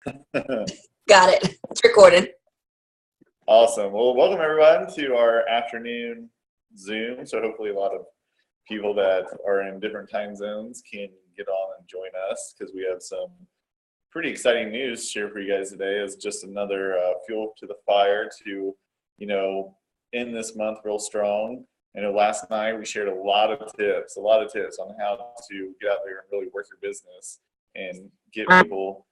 Got it. It's recorded. Awesome. Well, welcome everyone to our afternoon Zoom. So hopefully a lot of people that are in different time zones can get on and join us, because we have some pretty exciting news to share for you guys today. As just another fuel to the fire to, end this month real strong. I know last night we shared a lot of tips on how to get out there and really work your business and get people,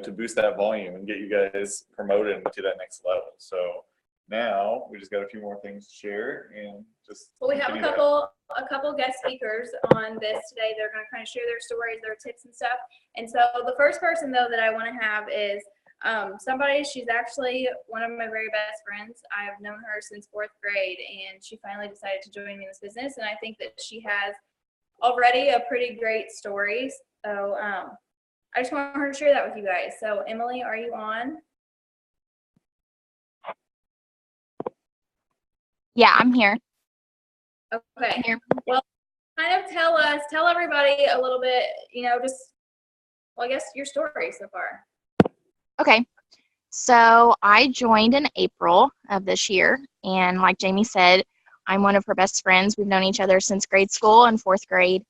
to boost that volume and get you guys promoted to that next level. So now we just got a few more things to share and just. Well, we have a couple guest speakers on this today. They're going to kind of share their stories, their tips and stuff. And so the first person though that I want to have is somebody. She's actually one of my very best friends. I've known her since 4th grade, and she finally decided to join me in this business. And I think that she has already a pretty great story. So I just want her to share that with you guys. So Emily, are you on? Yeah, I'm here. Okay. I'm here. Well, kind of tell everybody a little bit, I guess your story so far. Okay. So I joined in April of this year, and like Jamie said, I'm one of her best friends. We've known each other since grade school and 4th grade.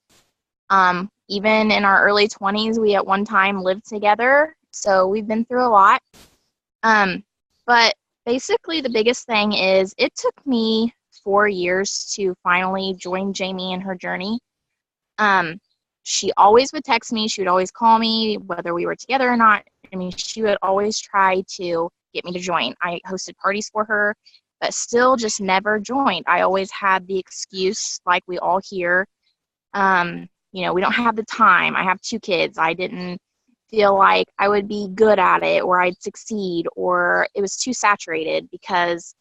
Even in our early 20s, we at one time lived together. So we've been through a lot. But basically the biggest thing is it took me 4 years to finally join Jamie in her journey. She always would text me. She would always call me, whether we were together or not. I mean, she would always try to get me to join. I hosted parties for her, but still just never joined. I always had the excuse, like we all hear, we don't have the time. I have 2 kids. I didn't feel like I would be good at it, or I'd succeed, or it was too saturated, because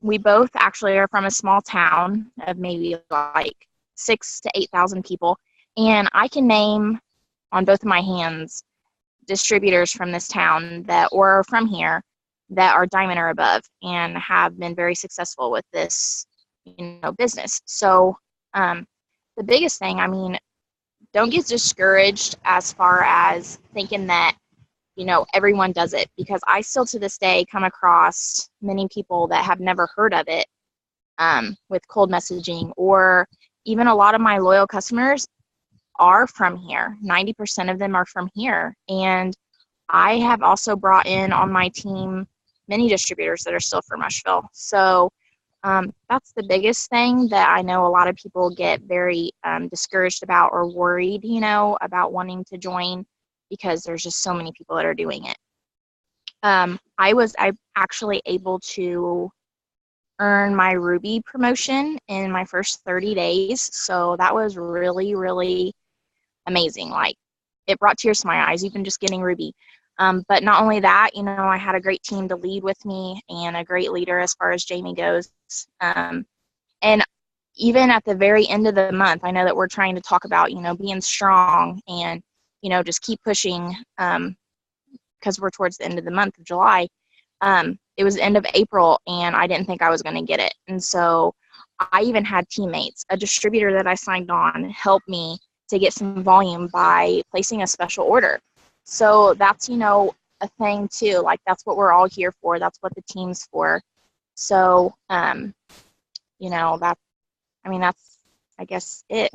we both actually are from a small town of maybe like 6,000 to 8,000 people. And I can name on both of my hands distributors from this town or from here that are diamond or above and have been very successful with this, business. So the biggest thing, don't get discouraged as far as thinking that, everyone does it, because I still to this day come across many people that have never heard of it with cold messaging, or even a lot of my loyal customers are from here. 90% of them are from here. And I have also brought in on my team many distributors that are still from Rushville. So that's the biggest thing that I know a lot of people get very discouraged about or worried, about wanting to join, because there's just so many people that are doing it. I'm actually able to earn my Ruby promotion in my first 30 days. So that was really, really amazing. Like, it brought tears to my eyes, even just getting Ruby. But not only that, I had a great team to lead with me, and a great leader as far as Jamie goes. And even at the very end of the month, I know that we're trying to talk about, being strong and, just keep pushing, because we're towards the end of the month of July. It was the end of April, and I didn't think I was going to get it. And so I even had teammates, a distributor that I signed on, help me to get some volume by placing a special order. So that's, a thing too. Like, that's what we're all here for. That's what the team's for. So, that's, I guess, it.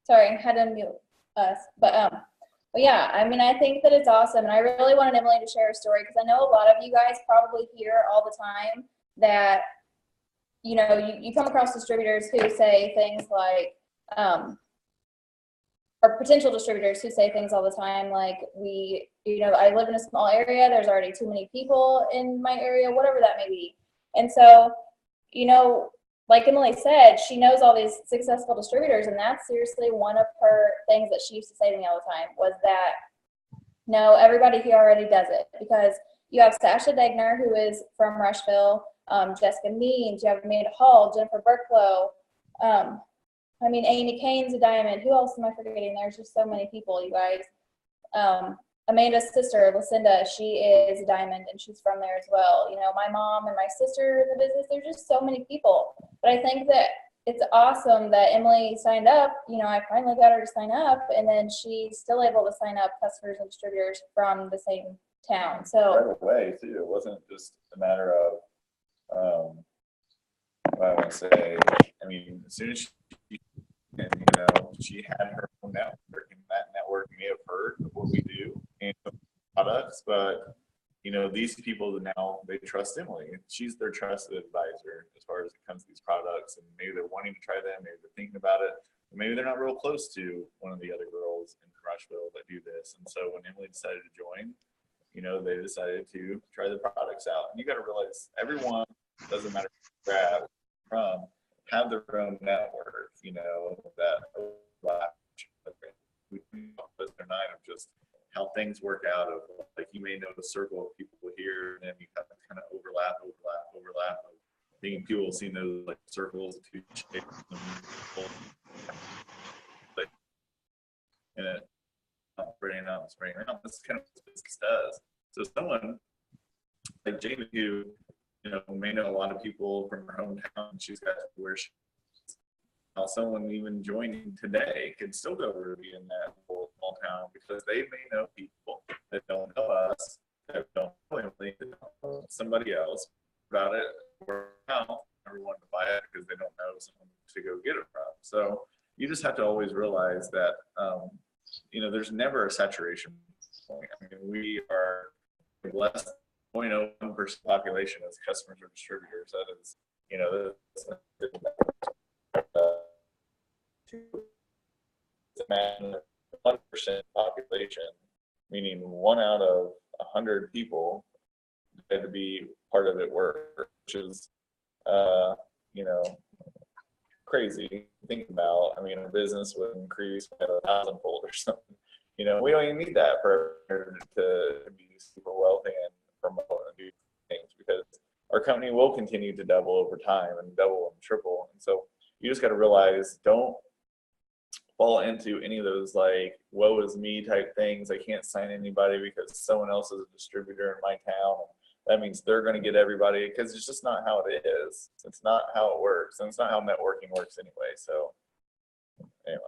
Sorry, I had to mute us. But yeah, I think that it's awesome. And I really wanted Emily to share a story, because I know a lot of you guys probably hear all the time that, you come across distributors who say things like, or potential distributors who say things all the time like, I live in a small area, there's already too many people in my area, whatever that may be. And so, like Emily said, she knows all these successful distributors, and that's seriously one of her things that she used to say to me all the time, was that, no, everybody here already does it. Because you have Sasha Degner, who is from Rushville, Jessica Means, you have Amanda Hall, Jennifer Burklow, Amy Cain's a diamond. Who else am I forgetting? There's just so many people, you guys. Amanda's sister, Lucinda, she is a diamond, and she's from there as well. My mom and my sister in the business, there's just so many people. But I think that it's awesome that Emily signed up. You know, I finally got her to sign up, and then she's still able to sign up customers and distributors from the same town. So right away too. It wasn't just a matter of what I want to say. I mean, as soon as she, and she had her own network, and that network may have heard of what we do and the products, but these people now, they trust Emily. She's their trusted advisor as far as it comes to these products, and maybe they're wanting to try them, maybe they're thinking about it, but maybe they're not real close to one of the other girls in Rushville that do this. And so when Emily decided to join, they decided to try the products out. And you got to realize everyone, doesn't matter where you're at, from, have their own network, that we are not of just how things work out of, like, you may know the circle of people here, and then you have to kind of overlap of being people seeing those like circles to shape and it spreading out. That's kind of what business does. So someone like Jaime, who may know a lot of people from her hometown, she's got to where she someone even joining today could still go over to be in that little small town, because they may know people that don't know us, that don't know Emily, that don't know somebody else about it, or now everyone to buy it because they don't know someone to go get it from. So you just have to always realize that there's never a saturation point. I mean, we are less than 0.01% population as customers or distributors. That is, imagine 1% population, meaning 1 out of 100 people had to be part of it work, which is, crazy to think about. I mean, our business would increase by 1,000-fold or something. We don't even need that for to be super wealthy and promote and do things, because our company will continue to double over time and double and triple. And so you just got to realize, don't fall into any of those like woe is me type things. I can't sign anybody because someone else is a distributor in my town. That means they're going to get everybody, because it's just not how it is. It's not how it works, and it's not how networking works anyway. So anyway,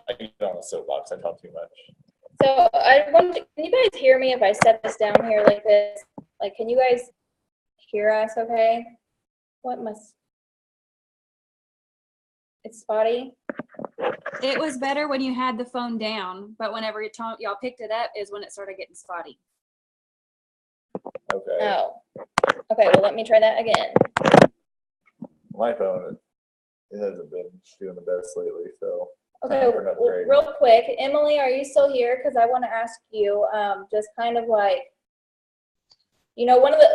I can get on the soapbox. I talk too much. So can you guys hear me if I set this down here like this? Like, can you guys hear us okay? It's spotty? It was better when you had the phone down, but whenever y'all picked it up is when it started getting spotty. Okay. Oh. Okay, well, let me try that again. My phone, it hasn't been doing the best lately, so. Okay, well, real quick, Emily, are you still here? Because I want to ask you, just kind of like,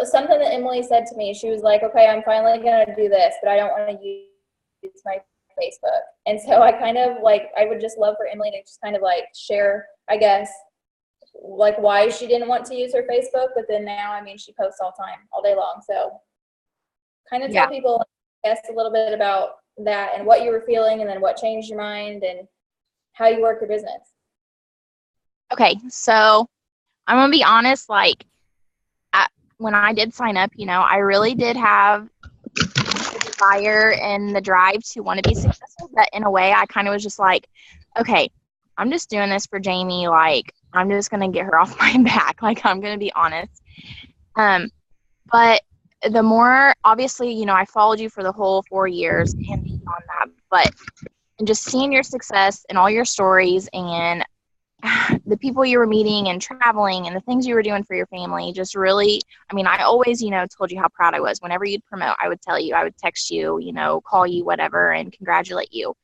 something that Emily said to me, she was like, okay, I'm finally going to do this, but I don't want to use my Facebook. And so I kind of like, I would just love for Emily to just kind of like share, I guess, like why she didn't want to use her Facebook, but then now, I mean, she posts all day long. So kind of tell people, I guess, a little bit about that and what you were feeling, and then what changed your mind and how you work your business. Okay, so I'm gonna be honest, like when I did sign up, I really did have the desire and the drive to want to be successful, but in a way I kind of was just like, okay, I'm just doing this for Jaime, like I'm just gonna get her off my back, like I'm gonna be honest. But the more, obviously, I followed you for the whole 4 years and beyond that, but just seeing your success and all your stories and the people you were meeting and traveling and the things you were doing for your family, just really, I mean, I always, told you how proud I was. Whenever you'd promote, I would tell you, I would text you, call you, whatever, and congratulate you.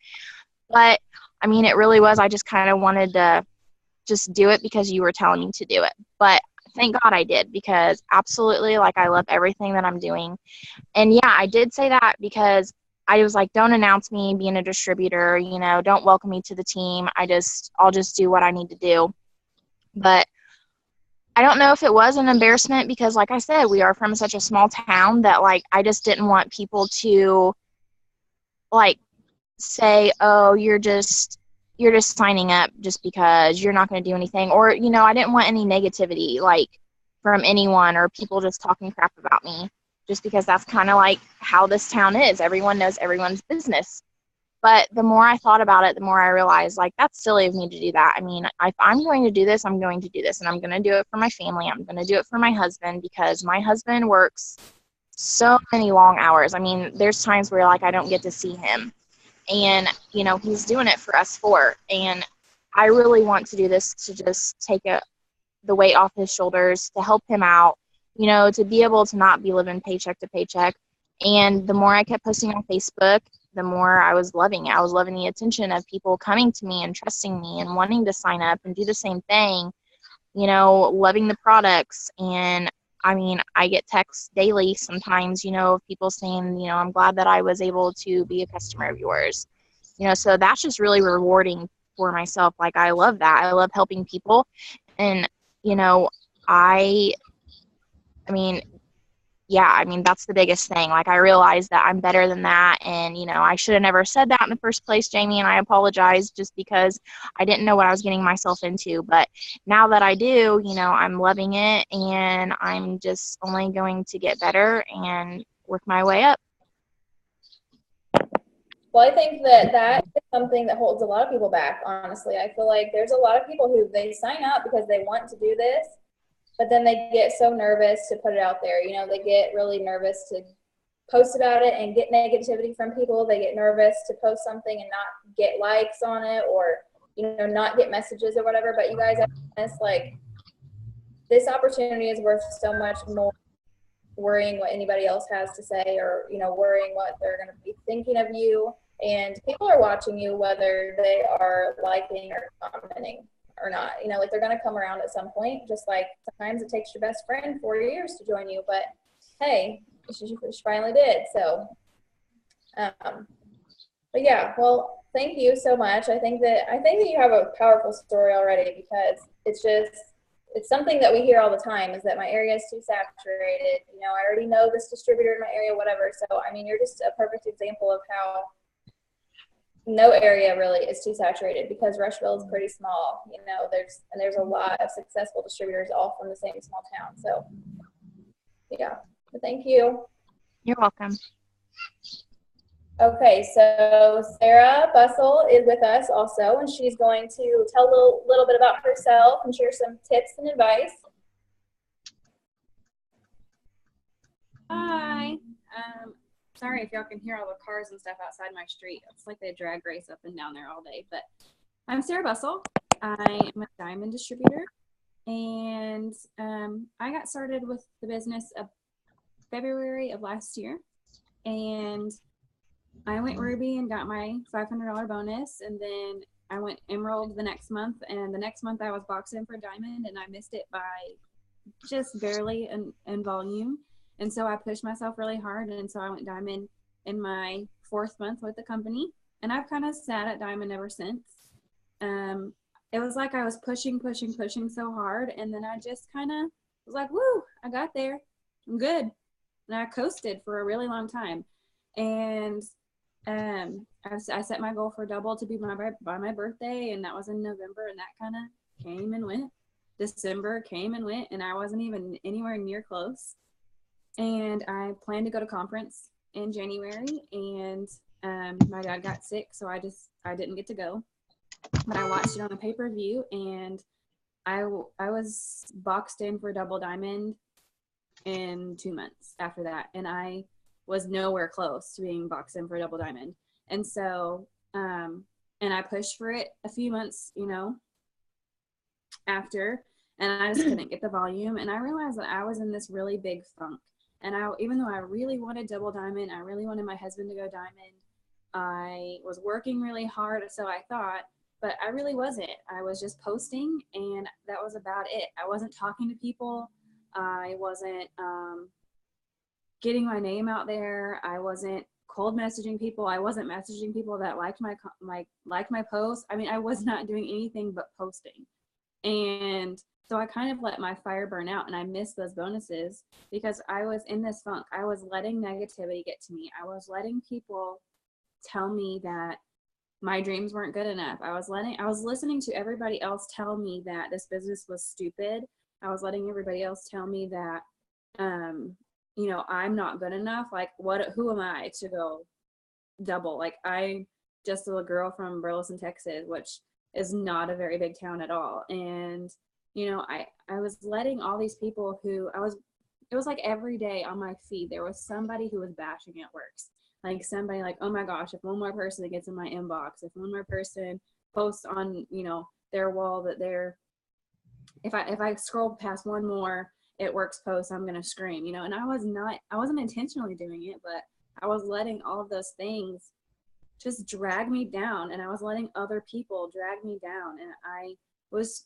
But I mean, it really was, I just kind of wanted to just do it because you were telling me to do it. But thank God I did, because absolutely, like, I love everything that I'm doing. And yeah, I did say that because I was like, don't announce me being a distributor, don't welcome me to the team. I'll just do what I need to do. But I don't know if it was an embarrassment, because like I said, we are from such a small town that like, I just didn't want people to like say, oh, you're just signing up just because you're not going to do anything. Or, I didn't want any negativity, like from anyone, or people just talking crap about me, just because that's kind of like how this town is. Everyone knows everyone's business. But the more I thought about it, the more I realized, like, that's silly of me to do that. I mean, if I'm going to do this, I'm going to do this, and I'm going to do it for my family. I'm going to do it for my husband, because my husband works so many long hours. I mean, there's times where, like, I don't get to see him, and, you know, he's doing it for us four. And I really want to do this to just take the weight off his shoulders, to help him out, you know, to be able to not be living paycheck to paycheck. And the more I kept posting on Facebook, the more I was loving it. I was loving the attention of people coming to me and trusting me and wanting to sign up and do the same thing, you know, loving the products. And I mean, I get texts daily sometimes, you know, of people saying, you know, I'm glad that I was able to be a customer of yours. You know, so that's just really rewarding for myself. Like, I love that. I love helping people. And, you know, I mean, yeah, I mean, that's the biggest thing. Like, I realized that I'm better than that. And, you know, I should have never said that in the first place, Jamie, and I apologize, just because I didn't know what I was getting myself into. But now that I do, you know, I'm loving it, and I'm just only going to get better and work my way up. Well, I think that is something that holds a lot of people back, honestly. I feel like there's a lot of people who they sign up because they want to do this, but then they get so nervous to put it out there. You know, they get really nervous to post about it and get negativity from people. They get nervous to post something and not get likes on it, or, you know, not get messages or whatever. But you guys, it's like, this opportunity is worth so much more worrying what anybody else has to say, or, you know, worrying what they're going to be thinking of you. And people are watching you, whether they are liking or commenting or not. You know, like, they're going to come around at some point, just like sometimes it takes your best friend 4 years to join you, but hey, she finally did. So but yeah, well, thank you so much. I think that you have a powerful story already, because it's something that we hear all the time, is that my area is too saturated. You know, I already know this distributor in my area, whatever. So, I mean, you're just a perfect example of how no area really is too saturated, because Rushville is pretty small. You know, there's a lot of successful distributors all from the same small town. So, yeah, but thank you. You're welcome. Okay, so Sarah Bussell is with us also, and she's going to tell a little bit about herself and share some tips and advice. Hi. Sorry if y'all can hear all the cars and stuff outside my street. It's like they drag race up and down there all day. But I'm Sarah Bussell. I am a diamond distributor, and I got started with the business of February of last year, and I went Ruby and got my $500 bonus, and then I went Emerald the next month, and the next month I was boxed in for Diamond, and I missed it by just barely in volume. And so I pushed myself really hard, and so I went Diamond in my 4th month with the company, and I've kind of sat at Diamond ever since. It was like I was pushing so hard, and then I just kind of was like, woo, I got there. I'm good. And I coasted for a really long time. And I set my goal for double to be by my birthday, and that was in November, and that kind of came and went. December came and went, and I wasn't even anywhere near close. And I planned to go to conference in January, and my dad got sick, so I didn't get to go. But I watched it on the pay-per-view, and I was boxed in for double diamond in 2 months after that, and I was nowhere close to being boxed in for double diamond. And so, and I pushed for it a few months, you know, after, and I just couldn't get the volume. And I realized that I was in this really big funk. And even though I really wanted double diamond, I really wanted my husband to go diamond, I was working really hard, so I thought, but I really wasn't. I was just posting, and that was about it. I wasn't talking to people. I wasn't getting my name out there. I wasn't cold messaging people. I wasn't messaging people that liked my post. I mean, I was not doing anything but posting. And so I kind of let my fire burn out, and I missed those bonuses because I was in this funk. I was letting negativity get to me. I was letting people tell me that my dreams weren't good enough. I was listening to everybody else tell me that this business was stupid. I was letting everybody else tell me that, you know, I'm not good enough. Like, who am I to go double? Like, I just a girl from Burleson, Texas, which is not a very big town at all. And, you know, I was letting all these people who it was like every day on my feed, there was somebody who was bashing It Works. Like somebody like, oh my gosh, if one more person gets in my inbox, if one more person posts on, you know, their wall that if I scroll past one more It Works post, I'm going to scream, you know, and I wasn't intentionally doing it, but I was letting all of those things just drag me down, and I was letting other people drag me down. And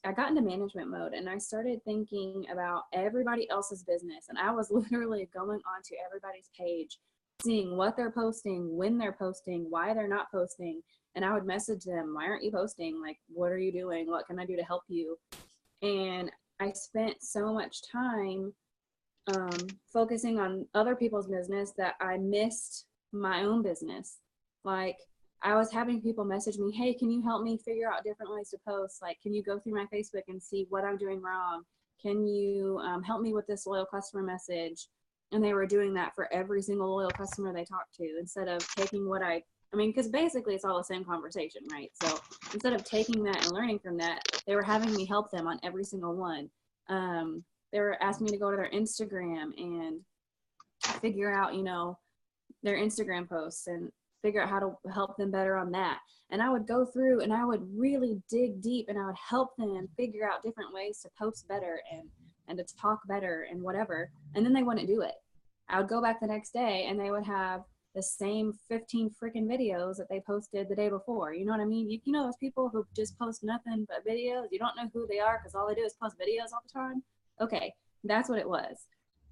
I got into management mode, and I started thinking about everybody else's business. And I was literally going onto everybody's page, seeing what they're posting, when they're posting, why they're not posting. And I would message them, why aren't you posting? Like, what are you doing? What can I do to help you? And I spent so much time focusing on other people's business that I missed my own business. Like, I was having people message me, hey, can you help me figure out different ways to post? Like, can you go through my Facebook and see what I'm doing wrong? Can you help me with this loyal customer message? And they were doing that for every single loyal customer they talked to, instead of taking what because basically it's all the same conversation, right? So instead of taking that and learning from that, they were having me help them on every single one. They were asking me to go to their Instagram and figure out, you know, their Instagram posts and figure out how to help them better on that. And I would go through and I would really dig deep, and I would help them figure out different ways to post better and to talk better and whatever. And then they wouldn't do it. I would go back the next day and they would have the same 15 freaking videos that they posted the day before. You know what I mean? You know those people who just post nothing but videos? You don't know who they are because all they do is post videos all the time? Okay, that's what it was.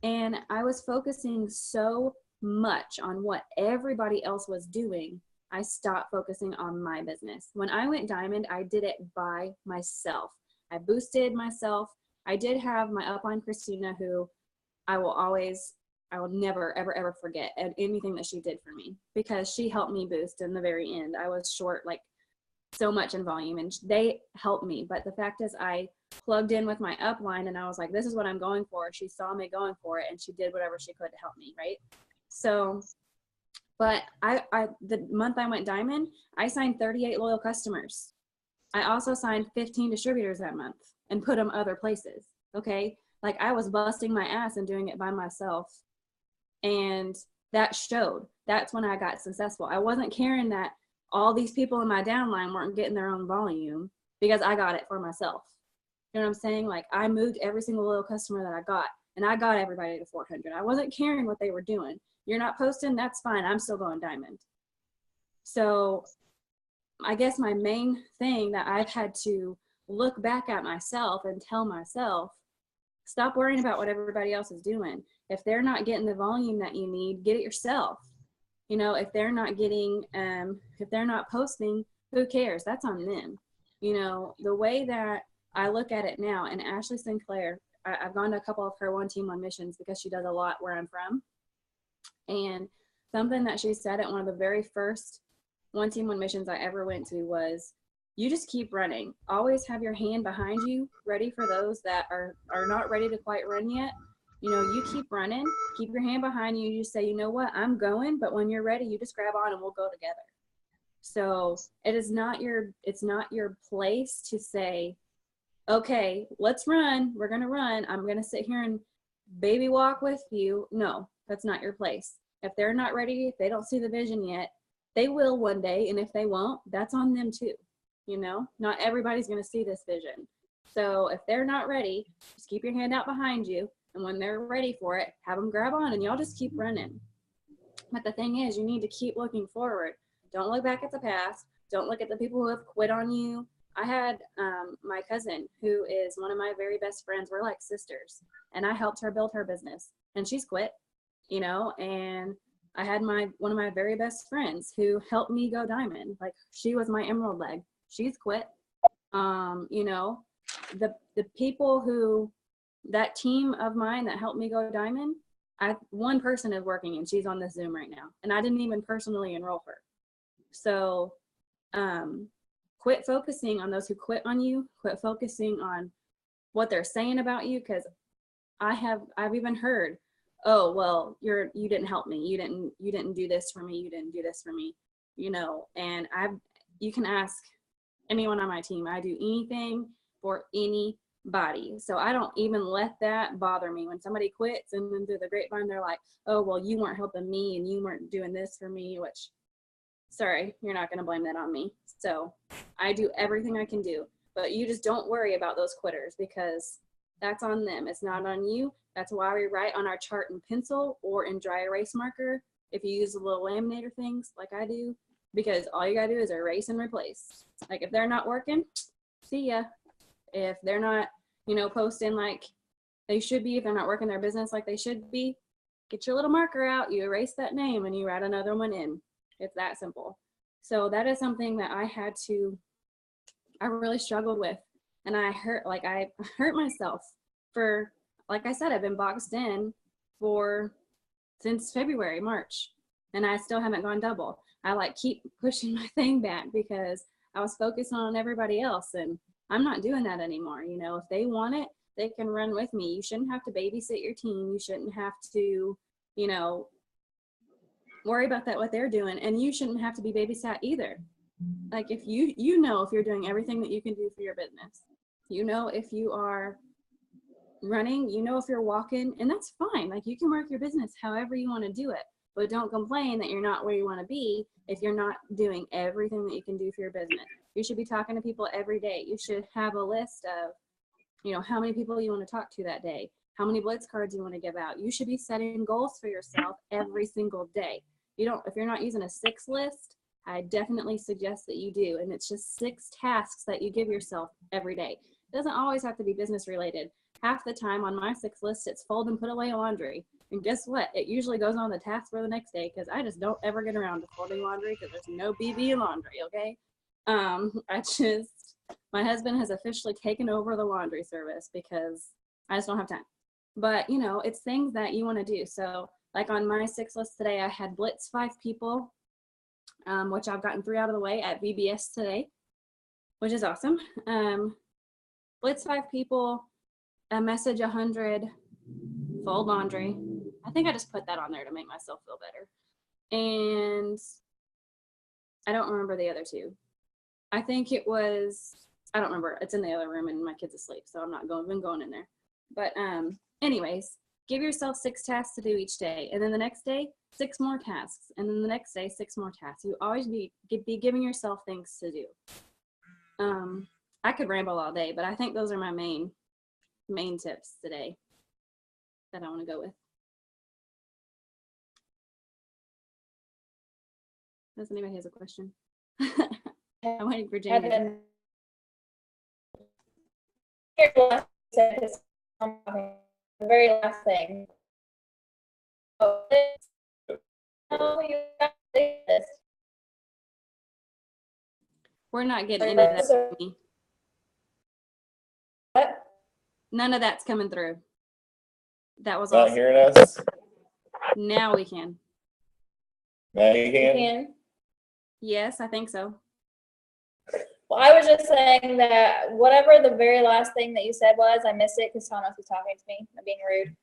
And I was focusing so much on what everybody else was doing, I stopped focusing on my business. When I went diamond, I did it by myself. I boosted myself. I did have my upline Christina, who I will never, ever, ever forget anything that she did for me, because she helped me boost in the very end. I was short like so much in volume, and they helped me. But the fact is, I plugged in with my upline and I was like, this is what I'm going for. She saw me going for it and she did whatever she could to help me, right? So, but the month I went diamond, I signed 38 loyal customers. I also signed 15 distributors that month and put them other places. Okay. Like, I was busting my ass and doing it by myself. And that showed. That's when I got successful. I wasn't caring that all these people in my downline weren't getting their own volume, because I got it for myself. You know what I'm saying? Like, I moved every single loyal customer that I got, and I got everybody to 400. I wasn't caring what they were doing. You're not posting, that's fine. I'm still going diamond. So I guess my main thing that I've had to look back at myself and tell myself, stop worrying about what everybody else is doing. If they're not getting the volume that you need, get it yourself. You know, if they're not getting, if they're not posting, who cares? That's on them. You know, the way that I look at it now, and Ashley Sinclair, I've gone to a couple of her One Team One missions because she does a lot where I'm from. And something that she said at one of the very first One Team One missions I ever went to was, you just keep running. Always have your hand behind you, ready for those that are not ready to quite run yet. You know, you keep running, keep your hand behind you. You say, you know what, I'm going, but when you're ready, you just grab on and we'll go together. So it's not your place to say, okay, let's run. We're going to run. I'm going to sit here and baby walk with you. No, that's not your place. If they're not ready, if they don't see the vision yet, they will one day. And if they won't, that's on them too. You know, not everybody's going to see this vision. So if they're not ready, just keep your hand out behind you. And when they're ready for it, have them grab on and y'all just keep running. But the thing is, you need to keep looking forward. Don't look back at the past. Don't look at the people who have quit on you. I had my cousin, who is one of my very best friends. We're like sisters. And I helped her build her business. And she's quit, you know. And I had one of my very best friends who helped me go diamond. Like, she was my emerald leg. She's quit. You know, the people who, that team of mine that helped me go diamond, one person is working and she's on this Zoom right now. And I didn't even personally enroll her. So quit focusing on those who quit on you. Quit focusing on what they're saying about you, because I've even heard, oh, well, you didn't help me. You didn't do this for me. You didn't do this for me. and you can ask anyone on my team. I do anything for anybody. So I don't even let that bother me. When somebody quits and then through the grapevine, they're like, oh, well, you weren't helping me and you weren't doing this for me, which, sorry, you're not going to blame that on me. So I do everything I can do, but you just don't worry about those quitters because that's on them. It's not on you. That's why we write on our chart in pencil or in dry erase marker. If you use the little laminator things like I do, because all you got to do is erase and replace. Like if they're not working, see ya. If they're not, posting like they should be, if they're not working their business like they should be, get your little marker out, you erase that name and you write another one in. It's that simple. So that is something that I really struggled with. And I hurt myself for, like I said, I've been boxed in since February, March, and I still haven't gone double. I keep pushing my thing back because I was focused on everybody else, and I'm not doing that anymore. If they want it, they can run with me. You shouldn't have to babysit your team. You shouldn't have to, worry about what they're doing, and you shouldn't have to be babysat either. Like if if you're doing everything that you can do for your business, if you are running, if you're walking, and that's fine. Like you can work your business however you want to do it, but don't complain that you're not where you want to be if you're not doing everything that you can do for your business. You should be talking to people every day. You should have a list of, how many people you want to talk to that day, how many blitz cards you want to give out. You should be setting goals for yourself every single day. If you're not using a 6 list, I definitely suggest that you do. And it's just 6 tasks that you give yourself every day. It doesn't always have to be business related. Half the time on my 6 list, it's fold and put away laundry. And guess what? It usually goes on the task for the next day because I just don't ever get around to folding laundry because there's no BB in laundry, okay? My husband has officially taken over the laundry service because I just don't have time. But, it's things that you want to do. So like on my 6 list today, I had blitz 5 people, which I've gotten 3 out of the way at VBS today, which is awesome. Blitz 5 people, message 100, fold laundry. I think I just put that on there to make myself feel better. And I don't remember the other 2. I think it was, I don't remember. It's in the other room and my kid's asleep, so I'm not going in there. But anyways, give yourself 6 tasks to do each day. And then the next day, 6 more tasks. And then the next day, 6 more tasks. You always be giving yourself things to do. I could ramble all day, but I think those are my main tips today that I want to go with. Does anybody has a question? I'm waiting for Jaime. The very last thing. We're not getting any of that. What? None of that's coming through. That was Not awesome. hearing us? Now we can. Now you You can? can. Yes, I think so. Well, I was just saying that whatever the very last thing that you said was, I missed it because Thomas was talking to me. I'm being rude.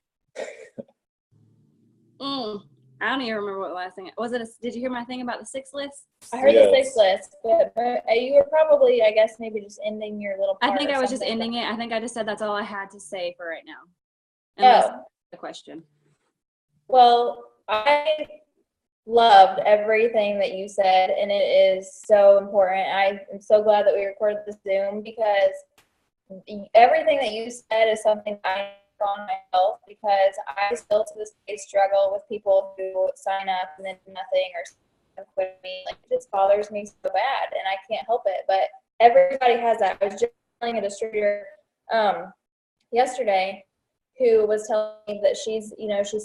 I don't even remember what the last thing was. Did you hear my thing about the 6 list? I heard Yes. the 6 list, but you were probably, I guess, maybe just ending your little part. I think or I was just something. ending it. I think I just said that's all I had to say for right now. Unless the question. Well, I loved everything that you said, and it is so important. I am so glad that we recorded this Zoom because everything that you said is something I on myself because I still to this day struggle with people who sign up and then do nothing or quit me. Like it just bothers me so bad, and I can't help it. But everybody has that. I was just telling a distributor yesterday who was telling me that she's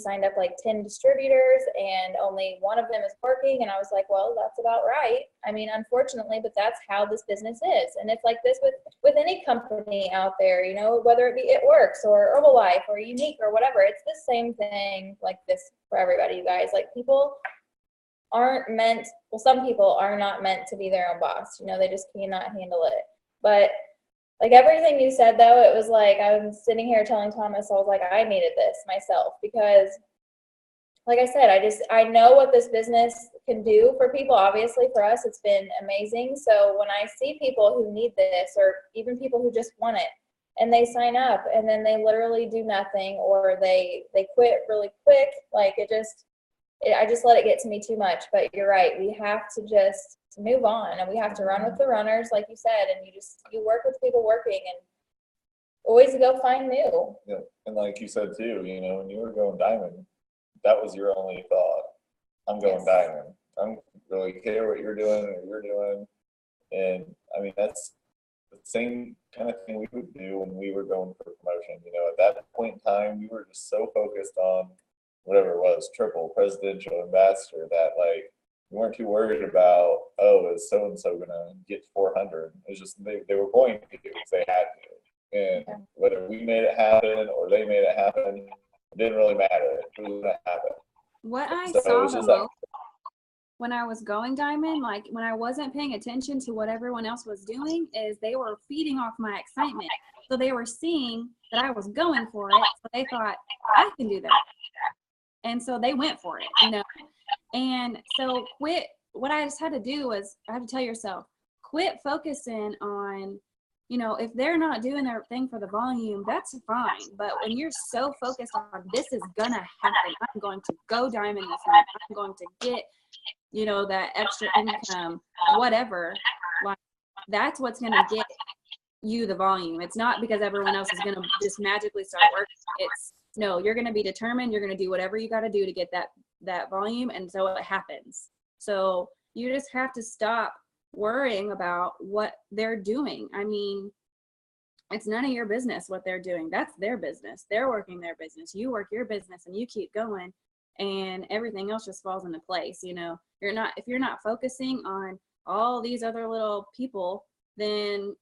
signed up like 10 distributors and only one of them is working. And I was like, well, that's about right. I mean, unfortunately, but that's how this business is. And it's like this with any company out there, whether it be It Works or Herbalife or Unique or whatever, it's the same thing like this for everybody, you guys. Like people some people are not meant to be their own boss. They just cannot handle it. But like everything you said, though, it was like I was sitting here telling Thomas, I was like, I needed this myself because like I said, I know what this business can do for people. Obviously for us, it's been amazing. So when I see people who need this, or even people who just want it, and they sign up and then they literally do nothing, or they quit really quick, like I just let it get to me too much. But you're right, we have to just move on, and we have to run with the runners, like you said, and you work with people working, and always go find new. Yeah, and like you said too, you know, when you were going diamond, that was your only thought. I'm going Yes. diamond. I don't really care what you're doing or you're doing. And I mean, that's the same kind of thing we would do when we were going for promotion. You know, at that point in time, we were just so focused on whatever it was, triple, presidential, ambassador, that like we weren't too worried about, oh, is so and so gonna get 400? It's just they were going to because they had to. And whether we made it happen or they made it happen, it didn't really matter. It was gonna happen. What I So saw it's the just most like, when I was going diamond, like when I wasn't paying attention to what everyone else was doing, is they were feeding off my excitement. So they were seeing that I was going for it. So they thought, I can do that. And so they went for it, you know. And so what I just had to do was, I had to tell yourself, quit focusing on, you know, if they're not doing their thing for the volume, that's fine. But when you're so focused on, this is gonna happen, I'm going to go diamond this month, I'm going to get, you know, that extra income, whatever, like that's what's gonna get you the volume. It's not because everyone else is gonna just magically start working. It's no, you're gonna be determined, you're gonna do whatever you gotta do to get that volume, and so it happens. So you just have to stop worrying about what they're doing. I mean, it's none of your business what they're doing. That's their business. They're working their business. You work your business and you keep going, and everything else just falls into place. You know, if you're not focusing on all these other little people, then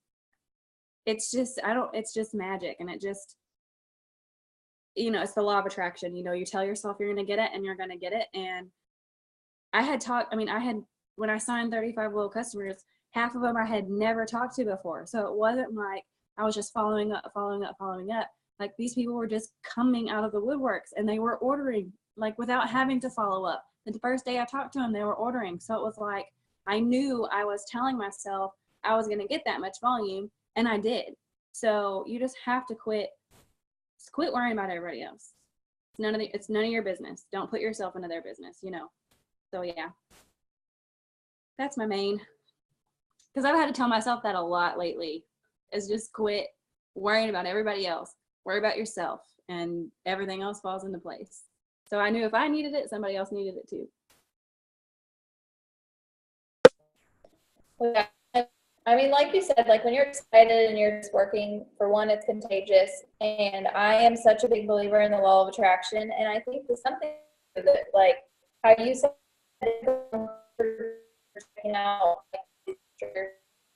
it's just magic. And it just, you know, it's the law of attraction. You know, you tell yourself you're going to get it and you're going to get it. And when I signed 35 loyal customers, half of them I had never talked to before. So it wasn't like I was just following up. Like these people were just coming out of the woodworks and they were ordering, like without having to follow up. The first day I talked to them, they were ordering. So it was like, I knew I was telling myself I was going to get that much volume, and I did. So you just have to quit worrying about everybody else. It's none of your business. Don't put yourself into their business, you know? So yeah, that's my main, because I've had to tell myself that a lot lately, is just quit worrying about everybody else, worry about yourself, and everything else falls into place. So I knew if I needed it, somebody else needed it too. Yeah. I mean, like you said, like when you're excited and you're just working, for one, it's contagious. And I am such a big believer in the law of attraction. And I think there's something with it, like how you said, checking out, like,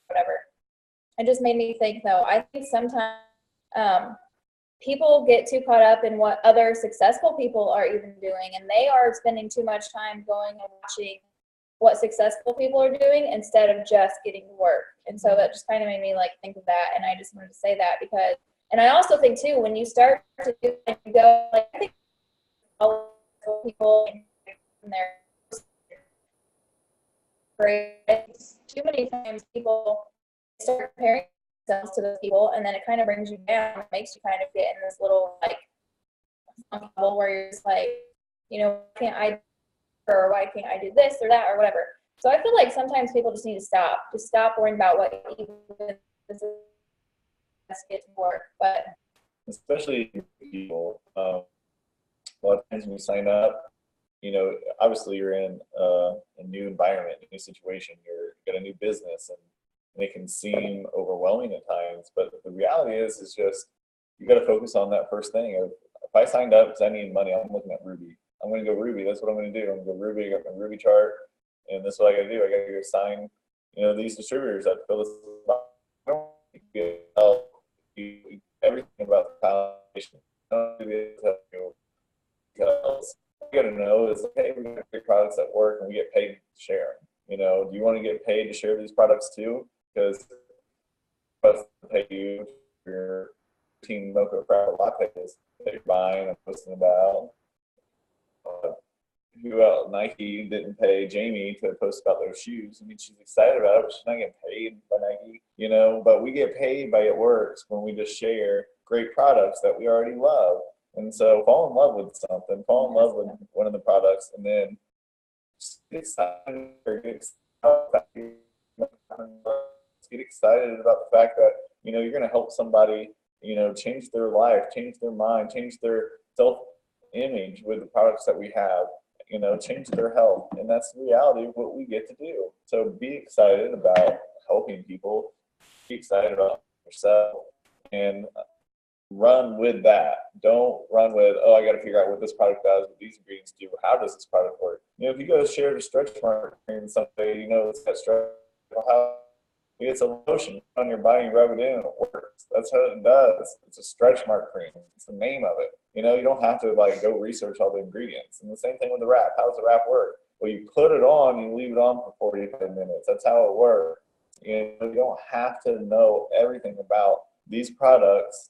whatever. It just made me think, though, I think sometimes people get too caught up in what other successful people are even doing. And they are spending too much time going and watching what successful people are doing instead of just getting to work. And so that just kind of made me like think of that. And I just wanted to say that because, and I also think too, when you start to do it, you go, like, I think all people in there, too many times people start comparing themselves to those people, and then it kind of brings you down. It makes you kind of get in this little like bubble where you're just like, you know, or why can't I do this or that or whatever. So I feel like sometimes people just need to stop worrying about what even get to work. But especially people, a lot of times when you sign up, you know, obviously you're in a new environment, a new situation, you're got a new business, and it can seem overwhelming at times. But the reality is just you got to focus on that first thing. If I signed up because I need money, I'm looking at Ruby. I'm going to go Ruby. That's what I'm going to do. I'm going to go Ruby. I got my Ruby chart, and that's what I got to do. I got to go sign, you know, these distributors. I fill this out. Everything about the foundation. Because you got to know is, hey, we're going to create products that work, and we get paid to share. You know, do you want to get paid to share these products too? Because us pay you for your team mocha crowd lattes that you're buying and posting about. who else? Nike didn't pay Jaime to post about those shoes. I mean, she's excited about it, but she's not getting paid by Nike, you know. But we get paid by It Works when we just share great products that we already love. And so fall in love with something, fall in love with one of the products, and then just get excited about the fact that, you know, you're going to help somebody, you know, change their life, change their mind, change their self-image with the products that we have, you know, change their health. And that's the reality of what we get to do. So be excited about helping people, be excited about yourself, and run with that. Don't run with, oh, I got to figure out what this product does, what these ingredients do, how does this product work. You know, if you go share the stretch mark cream someday, you know, it's got stretch, how it's a lotion on your body, you rub it in, and it works. That's how it does. It's a stretch mark cream. It's the name of it. You know, you don't have to like go research all the ingredients. And the same thing with the wrap. How does the wrap work? Well, you put it on, you leave it on for 45 minutes. That's how it works. You know, you don't have to know everything about these products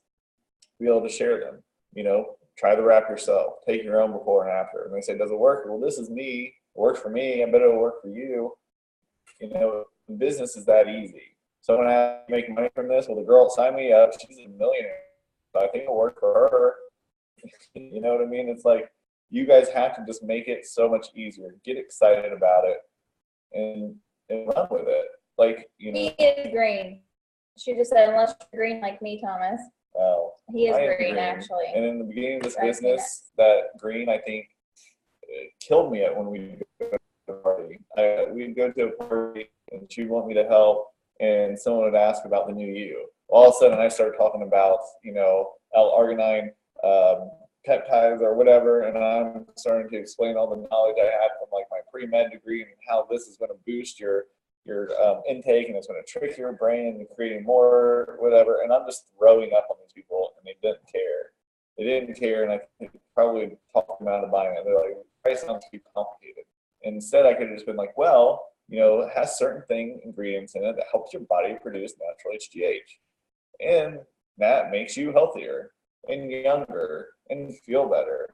to be able to share them. You know, try the wrap yourself. Take your own before and after. And they say, does it work? Well, this is me. It works for me. I bet it'll work for you. You know, business is that easy. Someone has to make money from this. Well, the girl signed me up. She's a millionaire. So I think it'll work for her. You know what I mean? It's like you guys have to just make it so much easier. Get excited about it and run with it. Like, you know. He is green. She just said, unless you're green like me, Thomas. Well, he is green, actually. And in the beginning of this business, that green, I think, killed me when we go to a party. We'd go to a party, and she'd want me to help, and someone would ask about the new you. All of a sudden, I started talking about, you know, L-arginine peptides or whatever, and I'm starting to explain all the knowledge I had from like my pre-med degree and how this is going to boost your intake, and it's going to trick your brain into creating more whatever. And I'm just throwing up on these people, and they didn't care. They didn't care, and I probably talked them out of buying it. They're like, price sounds too complicated. And instead, I could have just been like, well, you know, it has certain ingredients in it that helps your body produce natural HGH, and that makes you healthier and younger and feel better.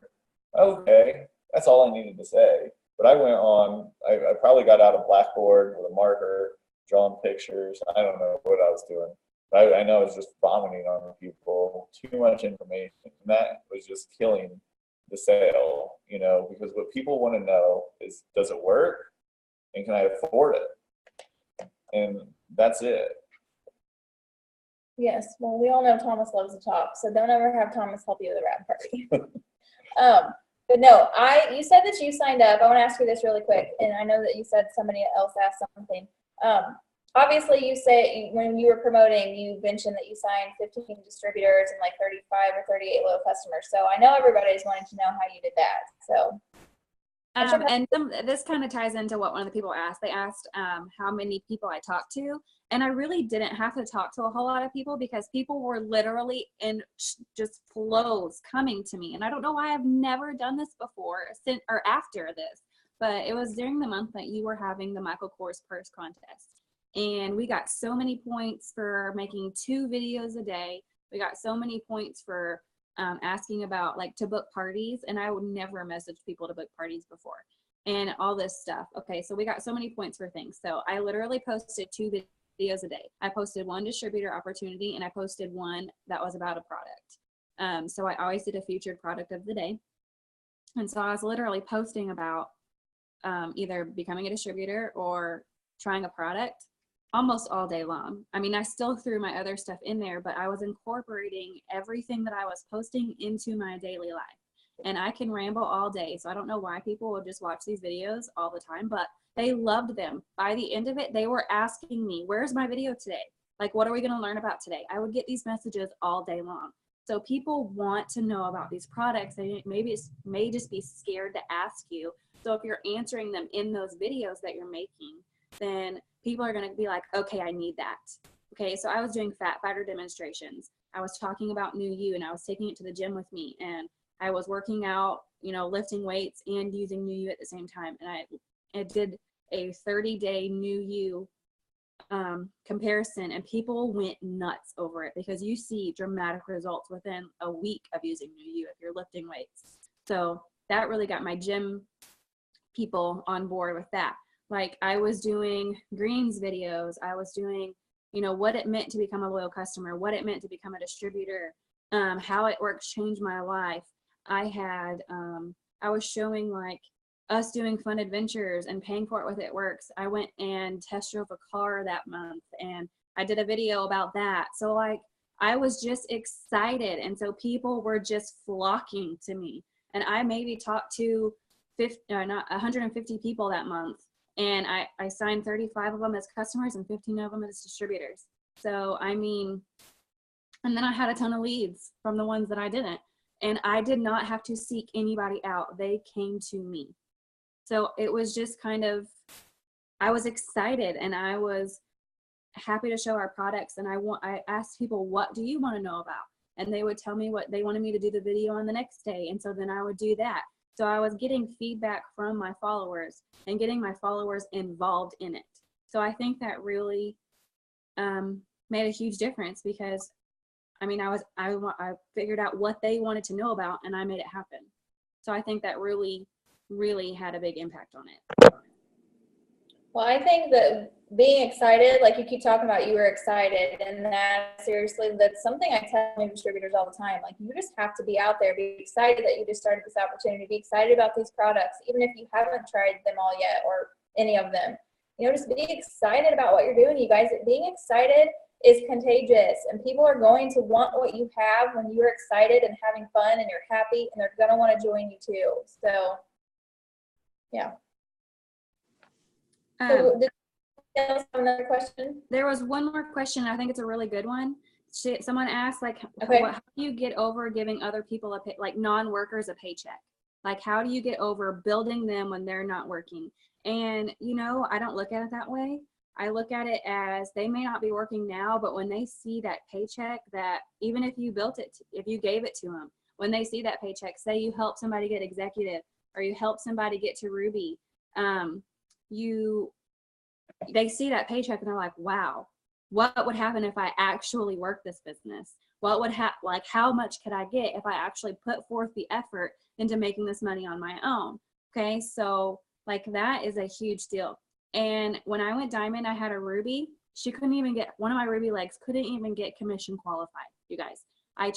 Okay, that's all I needed to say. But I went on, I probably got out a blackboard with a marker, drawing pictures. I don't know what I was doing. But I know I was just vomiting on people, too much information. And that was just killing the sale, you know, because what people want to know is, does it work? And can I afford it? And that's it. Yes, well, we all know Thomas loves to talk, so don't ever have Thomas help you with a wrap party. But no, you said that you signed up. I want to ask you this really quick, and I know that you said somebody else asked something. Obviously, you say when you were promoting, you mentioned that you signed 15 distributors and like 35 or 38 low customers. So I know everybody's wanting to know how you did that. So. And this kind of ties into what one of the people asked. They asked how many people I talked to, and I really didn't have to talk to a whole lot of people because people were literally in just flows coming to me. And I don't know why I've never done this before or after this, but it was during the month that you were having the Michael Kors purse contest. And we got so many points for making 2 videos a day. We got so many points for asking about like to book parties, and I would never message people to book parties before, and all this stuff. Okay, so we got so many points for things. So I literally posted 2 videos a day. I posted 1 distributor opportunity, and I posted 1 that was about a product. So I always did a featured product of the day, and so I was literally posting about either becoming a distributor or trying a product almost all day long. I mean, I still threw my other stuff in there, but I was incorporating everything that I was posting into my daily life. And I can ramble all day, so I don't know why people will just watch these videos all the time, but they loved them. By the end of it, they were asking me, where's my video today? Like, what are we going to learn about today? I would get these messages all day long. So people want to know about these products. They may just be scared to ask you. So if you're answering them in those videos that you're making, then people are going to be like, okay, I need that. Okay, so I was doing fat fighter demonstrations. I was talking about New You, and I was taking it to the gym with me, and I was working out, you know, lifting weights and using New You at the same time. And I did a 30-day New You comparison, and people went nuts over it because you see dramatic results within a week of using New You if you're lifting weights. So that really got my gym people on board with that. Like I was doing greens videos. I was doing, what it meant to become a loyal customer, what it meant to become a distributor, how it works changed my life. I was showing like us doing fun adventures and paying for it with It Works. I went and test drove a car that month and I did a video about that. So like I was just excited. And so people were just flocking to me. And I maybe talked to 150 people that month. And I signed 35 of them as customers and 15 of them as distributors. So, I mean, and then I had a ton of leads from the ones that I didn't. And I did not have to seek anybody out. They came to me. So it was just kind of, I was excited and I was happy to show our products. And I asked people, what do you want to know about? And they would tell me what they wanted me to do the video on the next day. And so then I would do that. So I was getting feedback from my followers and getting my followers involved in it. So I think that really made a huge difference because, I mean, I figured out what they wanted to know about and I made it happen. So I think that really, really had a big impact on it. Well, I think that being excited, like you keep talking about, you were excited, and that seriously, that's something I tell new distributors all the time. Like, you just have to be out there, be excited that you just started this opportunity, be excited about these products, even if you haven't tried them all yet or any of them. Just be excited about what you're doing, you guys. Being excited is contagious, and people are going to want what you have when you're excited and having fun and you're happy, and they're going to want to join you too. So, yeah. So did you have another question? There was one more question. I think it's a really good one. Someone asked, like, okay, how do you get over giving other people like non-workers a paycheck? Like, how do you get over building them when they're not working? And, I don't look at it that way. I look at it as they may not be working now, but when they see that paycheck, that even if you built it, if you gave it to them, when they see that paycheck, say you help somebody get executive or you help somebody get to Ruby, they see that paycheck and they're like, wow, what would happen if I actually worked this business? What would like, how much could I get if I actually put forth the effort into making this money on my own? Okay, so like that is a huge deal. And when I went diamond, I had a Ruby. She couldn't even get, one of my Ruby legs couldn't even get commission qualified, you guys. I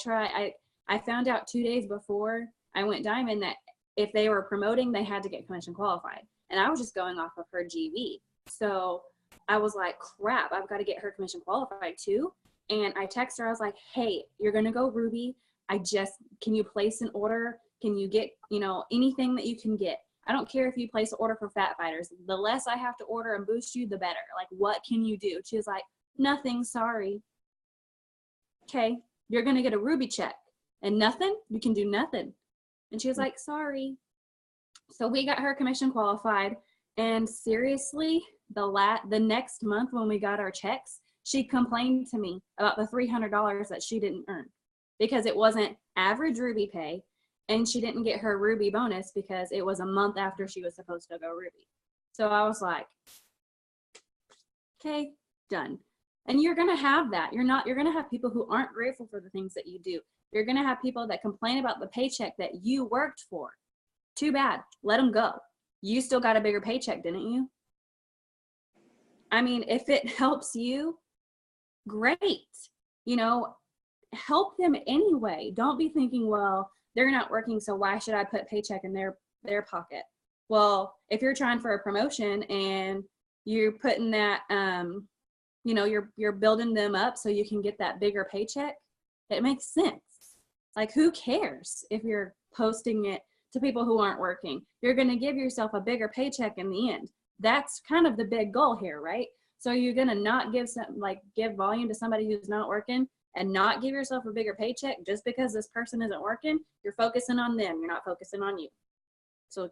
found out 2 days before I went diamond that if they were promoting, they had to get commission qualified. And I was just going off of her GV. So I was like, crap, I've got to get her commission qualified too. And I texted her, I was like, hey, you're going to go Ruby. Can you place an order? Can you get, anything that you can get? I don't care if you place an order for Fat Fighters. The less I have to order and boost you, the better. Like, what can you do? She was like, nothing, sorry. Okay, you're going to get a Ruby check. And nothing? You can do nothing. And she was like, sorry. So we got her commission qualified. And seriously, the next month when we got our checks, she complained to me about the $300 that she didn't earn because it wasn't average Ruby pay, and she didn't get her Ruby bonus because it was a month after she was supposed to go Ruby. So I was like, okay, done. And you're going to have that. You're going to have people who aren't grateful for the things that you do. You're going to have people that complain about the paycheck that you worked for. Too bad. Let them go. You still got a bigger paycheck, didn't you? I mean, if it helps you, great. Help them anyway. Don't be thinking, well, they're not working, so why should I put paycheck in their pocket? Well, if you're trying for a promotion and you're putting that, you're building them up so you can get that bigger paycheck, it makes sense. Like, who cares if you're posting it to people who aren't working? You're going to give yourself a bigger paycheck in the end. That's kind of the big goal here, right? So you're going to not give volume to somebody who's not working and not give yourself a bigger paycheck just because this person isn't working. You're focusing on them. You're not focusing on you. So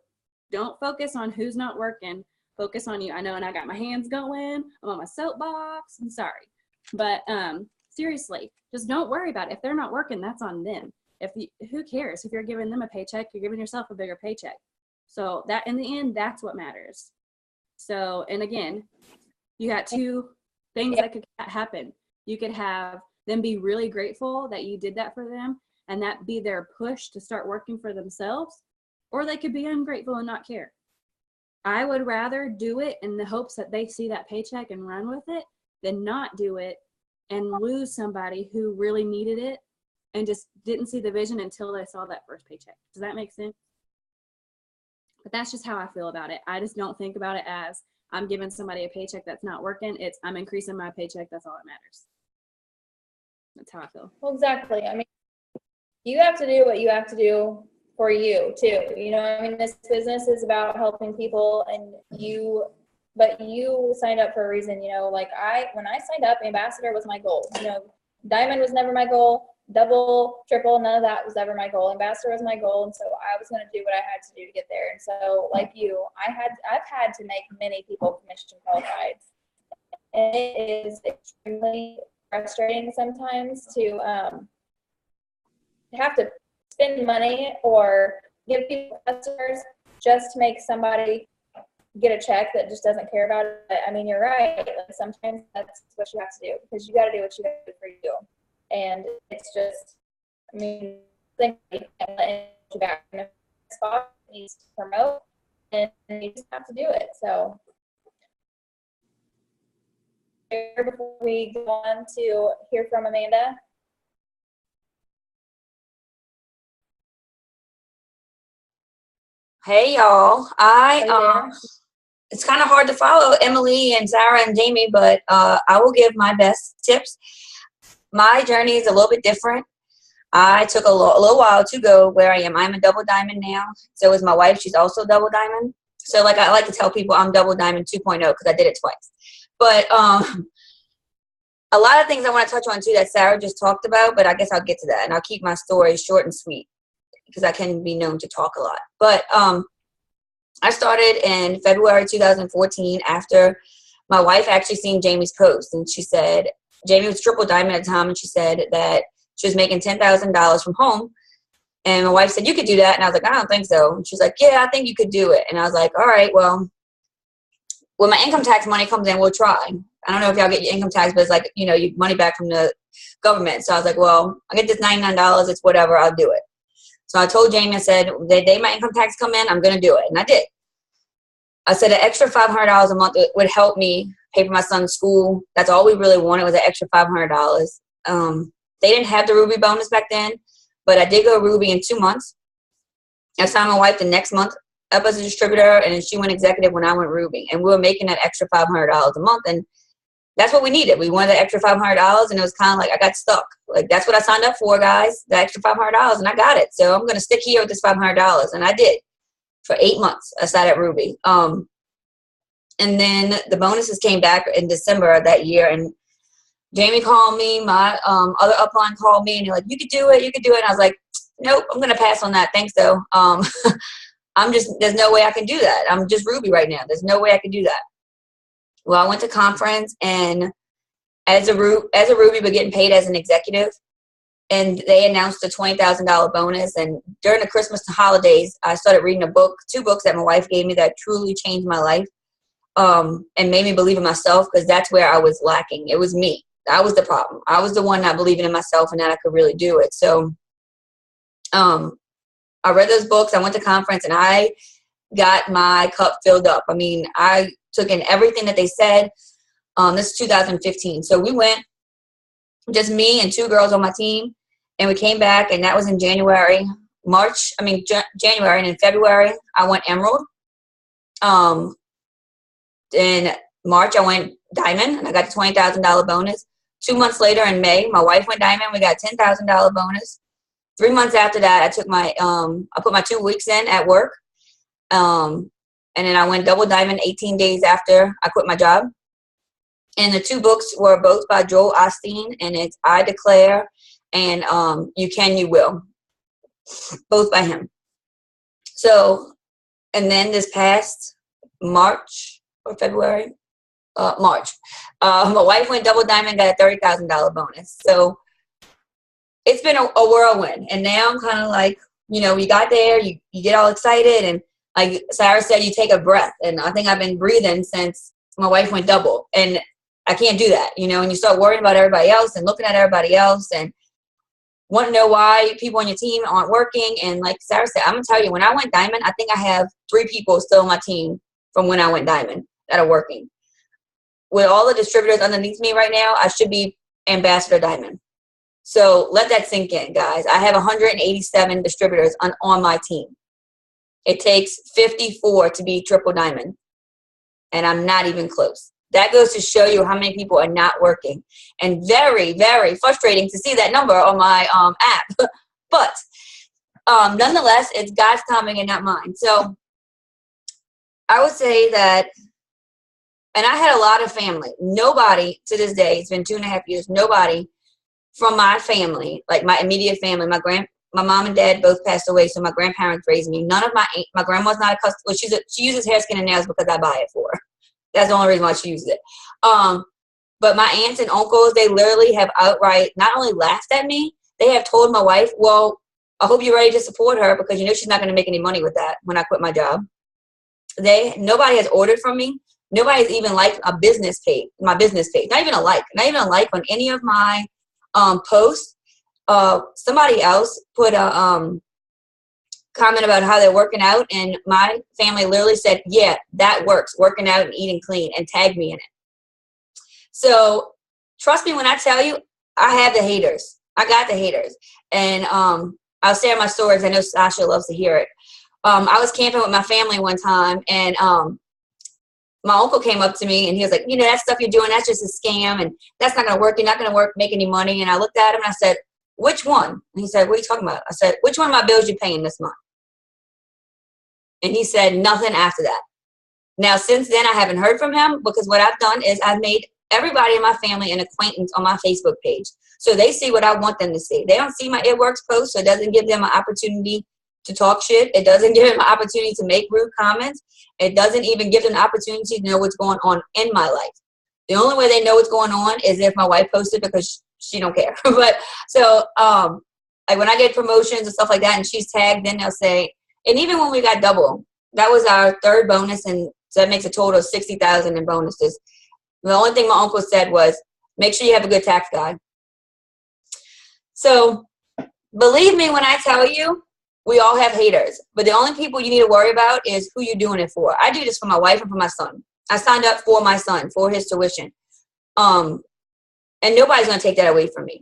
don't focus on who's not working. Focus on you. I know, and I got my hands going. I'm on my soapbox. I'm sorry. But seriously, just don't worry about it. If they're not working, that's on them. Who cares? If you're giving them a paycheck, you're giving yourself a bigger paycheck. So that in the end, that's what matters. So, and again, you got two things that could happen. You could have them be really grateful that you did that for them, and that be their push to start working for themselves, or they could be ungrateful and not care. I would rather do it in the hopes that they see that paycheck and run with it than not do it and lose somebody who really needed it and just didn't see the vision until they saw that first paycheck. Does that make sense? But that's just how I feel about it. I just don't think about it as I'm giving somebody a paycheck that's not working. It's I'm increasing my paycheck. That's all that matters. That's how I feel. Well, exactly. I mean, you have to do what you have to do for you too. You know, I mean, this business is about helping people, and but you signed up for a reason. You know, like when I signed up, ambassador was my goal. You know, diamond was never my goal. Double, triple, none of that was ever my goal. Ambassador was my goal, and so I was going to do what I had to do to get there. And so, like you, I've had to make many people commission qualified, and it is extremely frustrating sometimes to have to spend money or give people customers just to make somebody get a check that just doesn't care about it. I mean, you're right. Like, sometimes that's what you have to do, because you got to do what you got to do for you. And it's just, I mean, think you can't let you back in a spot that needs to promote, and you just have to do it. So before we go on to hear from Amanda. Hey y'all, it's kind of hard to follow Emily and Zara and Jamie, but I will give my best tips. My journey is a little bit different. I took a little while to go where I am. I'm a double diamond now. So is my wife. She's also double diamond. So like I like to tell people I'm double diamond 2.0 because I did it twice. But a lot of things I want to touch on too that Sarah just talked about, but I guess I'll get to that, and I'll keep my story short and sweet because I can be known to talk a lot. But I started in February 2014 after my wife actually seen Jamie's post, and she said, Jamie was triple diamond at the time, and she said that she was making $10,000 from home. And my wife said, you could do that. And I was like, I don't think so. And she's like, yeah, I think you could do it. And I was like, all right, well, when my income tax money comes in, we'll try. I don't know if y'all get your income tax, but it's like, you know, you money back from the government. So I was like, well, I get this $99. It's whatever. I'll do it. So I told Jamie, I said, the day my income tax come in, I'm going to do it. And I did. I said an extra $500 a month would help me pay for my son's school. That's all we really wanted was an extra $500. They didn't have the Ruby bonus back then, but I did go Ruby in 2 months. I signed my wife the next month up as a distributor, and then she went executive when I went Ruby. And we were making that extra $500 a month, and that's what we needed. We wanted the extra $500, and it was kind of like I got stuck. Like, that's what I signed up for, guys, the extra $500, and I got it. So I'm going to stick here with this $500, and I did. For 8 months, I sat at Ruby. And then the bonuses came back in December of that year, and Jamie called me, my other upline called me, and they're like, you could do it, you could do it. And I was like, nope, I'm going to pass on that. Thanks, though. There's no way I can do that. I'm just Ruby right now. There's no way I can do that. Well, I went to conference, and as a Ruby, but getting paid as an executive, and they announced a $20,000 bonus. And during the Christmas holidays, I started reading two books that my wife gave me that truly changed my life, and made me believe in myself, because that's where I was lacking. It was me. That was the problem. I was the one not believing in myself and that I could really do it. So I read those books. I went to conference, and I got my cup filled up. I mean, I took in everything that they said. This is 2015. So we went, just me and 2 girls on my team, and we came back, and that was in January. January, and in February, I went Emerald. In March, I went Diamond, and I got the $20,000 bonus. 2 months later, in May, my wife went Diamond. We got a $10,000 bonus. 3 months after that, I put my 2 weeks in at work. And then I went double diamond 18 days after I quit my job. And the 2 books were both by Joel Osteen, and it's I Declare and You Can, You Will. Both by him. So, and then this past March or February, March, my wife went double diamond, got a $30,000 bonus. So it's been a whirlwind. And now I'm kind of like, you know, you got there, you get all excited, and like Sarah said, you take a breath. And I think I've been breathing since my wife went double. And I can't do that, you know, and you start worrying about everybody else and looking at everybody else and want to know why people on your team aren't working. And like Sarah said, I'm going to tell you, when I went diamond, I think I have 3 people still on my team from when I went diamond that are working. With all the distributors underneath me right now, I should be ambassador diamond. So let that sink in, guys. I have 187 distributors on my team. It takes 54 to be triple diamond, and I'm not even close. That goes to show you how many people are not working, and very, very frustrating to see that number on my app. But nonetheless, it's God's timing and not mine. So I would say that, and I had a lot of family. Nobody to this day, it's been 2.5 years, nobody from my family, like my immediate family, my mom and dad both passed away, so my grandparents raised me. None of my grandma's not a customer. Well, she uses hair, skin, and nails because I buy it for her. That's the only reason why she uses it. But my aunts and uncles, they literally have outright not only laughed at me, they have told my wife, well, I hope you're ready to support her because you know she's not going to make any money with that when I quit my job. Nobody has ordered from me. Nobody's even liked my business page. Not even a like on any of my posts. Somebody else put a comment about how they're working out, and my family literally said, yeah, that works, working out and eating clean, and tagged me in it. So trust me when I tell you, I have the haters. I got the haters. And I'll share my stories. I know Sasha loves to hear it. I was camping with my family one time, and my uncle came up to me and he was like, you know, that stuff you're doing, that's just a scam, and that's not going to work. You're not going to make any money. And I looked at him and I said, which one? And he said, what are you talking about? I said, which one of my bills you paying this month? And he said nothing after that. Now, since then, I haven't heard from him because what I've done is I've made everybody in my family an acquaintance on my Facebook page. So they see what I want them to see. They don't see my It Works post, so it doesn't give them an opportunity to talk shit. It doesn't give them an opportunity to make rude comments. It doesn't even give them an opportunity to know what's going on in my life. The only way they know what's going on is if my wife posted because she don't care. But so like when I get promotions and stuff like that and she's tagged, then they'll say, and even when we got double, that was our third bonus, and so that makes a total of $60,000 in bonuses. The only thing my uncle said was, make sure you have a good tax guy. So believe me when I tell you, we all have haters, but the only people you need to worry about is who you're doing it for. I do this for my wife and for my son. I signed up for my son, for his tuition. And nobody's going to take that away from me.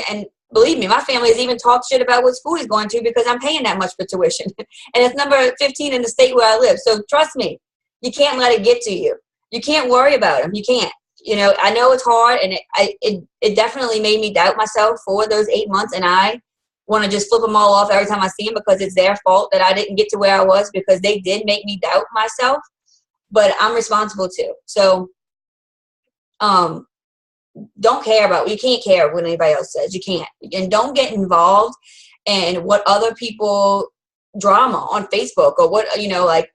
And believe me, my family has even talked shit about what school he's going to because I'm paying that much for tuition. And it's number 15 in the state where I live. So trust me, you can't let it get to you. You can't worry about him. You can't. You know, I know it's hard, and it definitely made me doubt myself for those 8 months, and I want to just flip them all off every time I see them because it's their fault that I didn't get to where I was because they did make me doubt myself, but I'm responsible too. So don't care about, you can't care what anybody else says. You can't. And don't get involved in what other people drama on Facebook or what, you know, like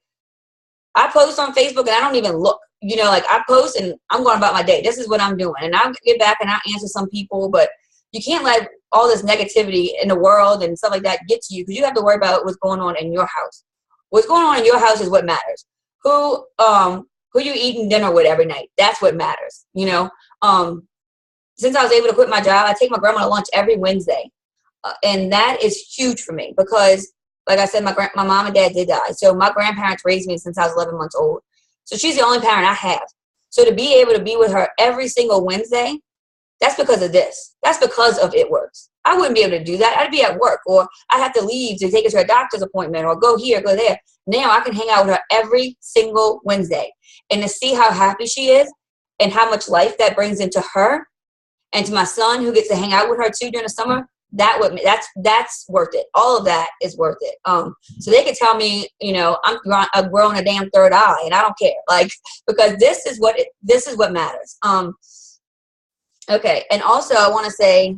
I post on Facebook and I don't even look, you know, like I post and I'm going about my day. This is what I'm doing. And I'll get back and I'll answer some people, but you can't let all this negativity in the world and stuff like that get to you because you have to worry about what's going on in your house. What's going on in your house is what matters. Who you eating dinner with every night. That's what matters, you know. Since I was able to quit my job, I take my grandma to lunch every Wednesday. And that is huge for me because, like I said, my mom and dad did die. So my grandparents raised me since I was 11 months old. So she's the only parent I have. So to be able to be with her every single Wednesday, that's because of this. That's because of It Works. I wouldn't be able to do that. I'd be at work, or I'd have to leave to take her to a doctor's appointment, or go here, go there. Now I can hang out with her every single Wednesday. And to see how happy she is and how much life that brings into her and to my son who gets to hang out with her too during the summer, that's worth it. All of that is worth it. So they could tell me, you know, I'm growing a damn third eye, and I don't care, like, because this is what matters. Okay, and also I want to say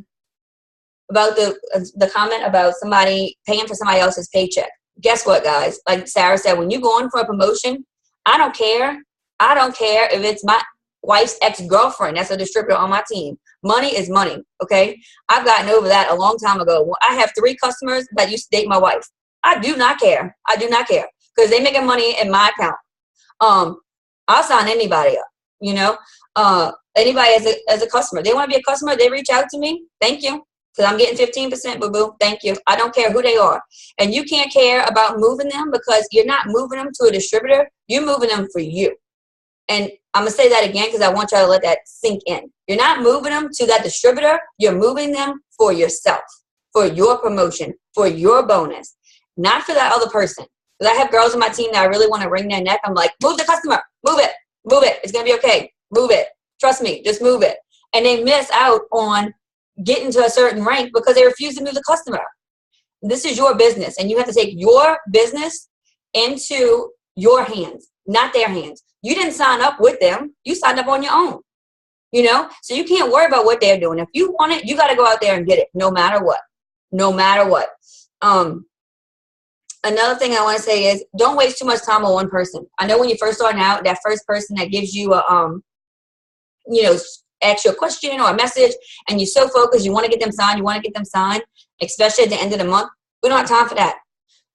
about the comment about somebody paying for somebody else's paycheck. Guess what, guys? Like Sarah said, when you're going for a promotion, I don't care. I don't care if it's my wife's ex-girlfriend that's a distributor on my team. Money is money, okay? I've gotten over that a long time ago. I have 3 customers that used to date my wife. I do not care. I do not care because they making money in my account. I'll sign anybody up, you know? Anybody as a customer. They want to be a customer, they reach out to me. Thank you. Because I'm getting 15%, boo-boo. Thank you. I don't care who they are. And you can't care about moving them because you're not moving them to a distributor. You're moving them for you. And I'm going to say that again because I want y'all to let that sink in. You're not moving them to that distributor. You're moving them for yourself, for your promotion, for your bonus, not for that other person. Because I have girls on my team that I really want to wring their neck. I'm like, move the customer. Move it. Move it. It's going to be okay. Move it. Trust me. Just move it. And they miss out on getting to a certain rank because they refuse to move the customer. This is your business, and you have to take your business into your hands, not their hands. You didn't sign up with them. You signed up on your own, you know? So you can't worry about what they're doing. If you want it, you got to go out there and get it, no matter what. No matter what. Another thing I want to say is don't waste too much time on one person. I know when you're first starting out, that first person that gives you a, you know, ask you a question or a message, and you're so focused, you want to get them signed, especially at the end of the month. We don't have time for that.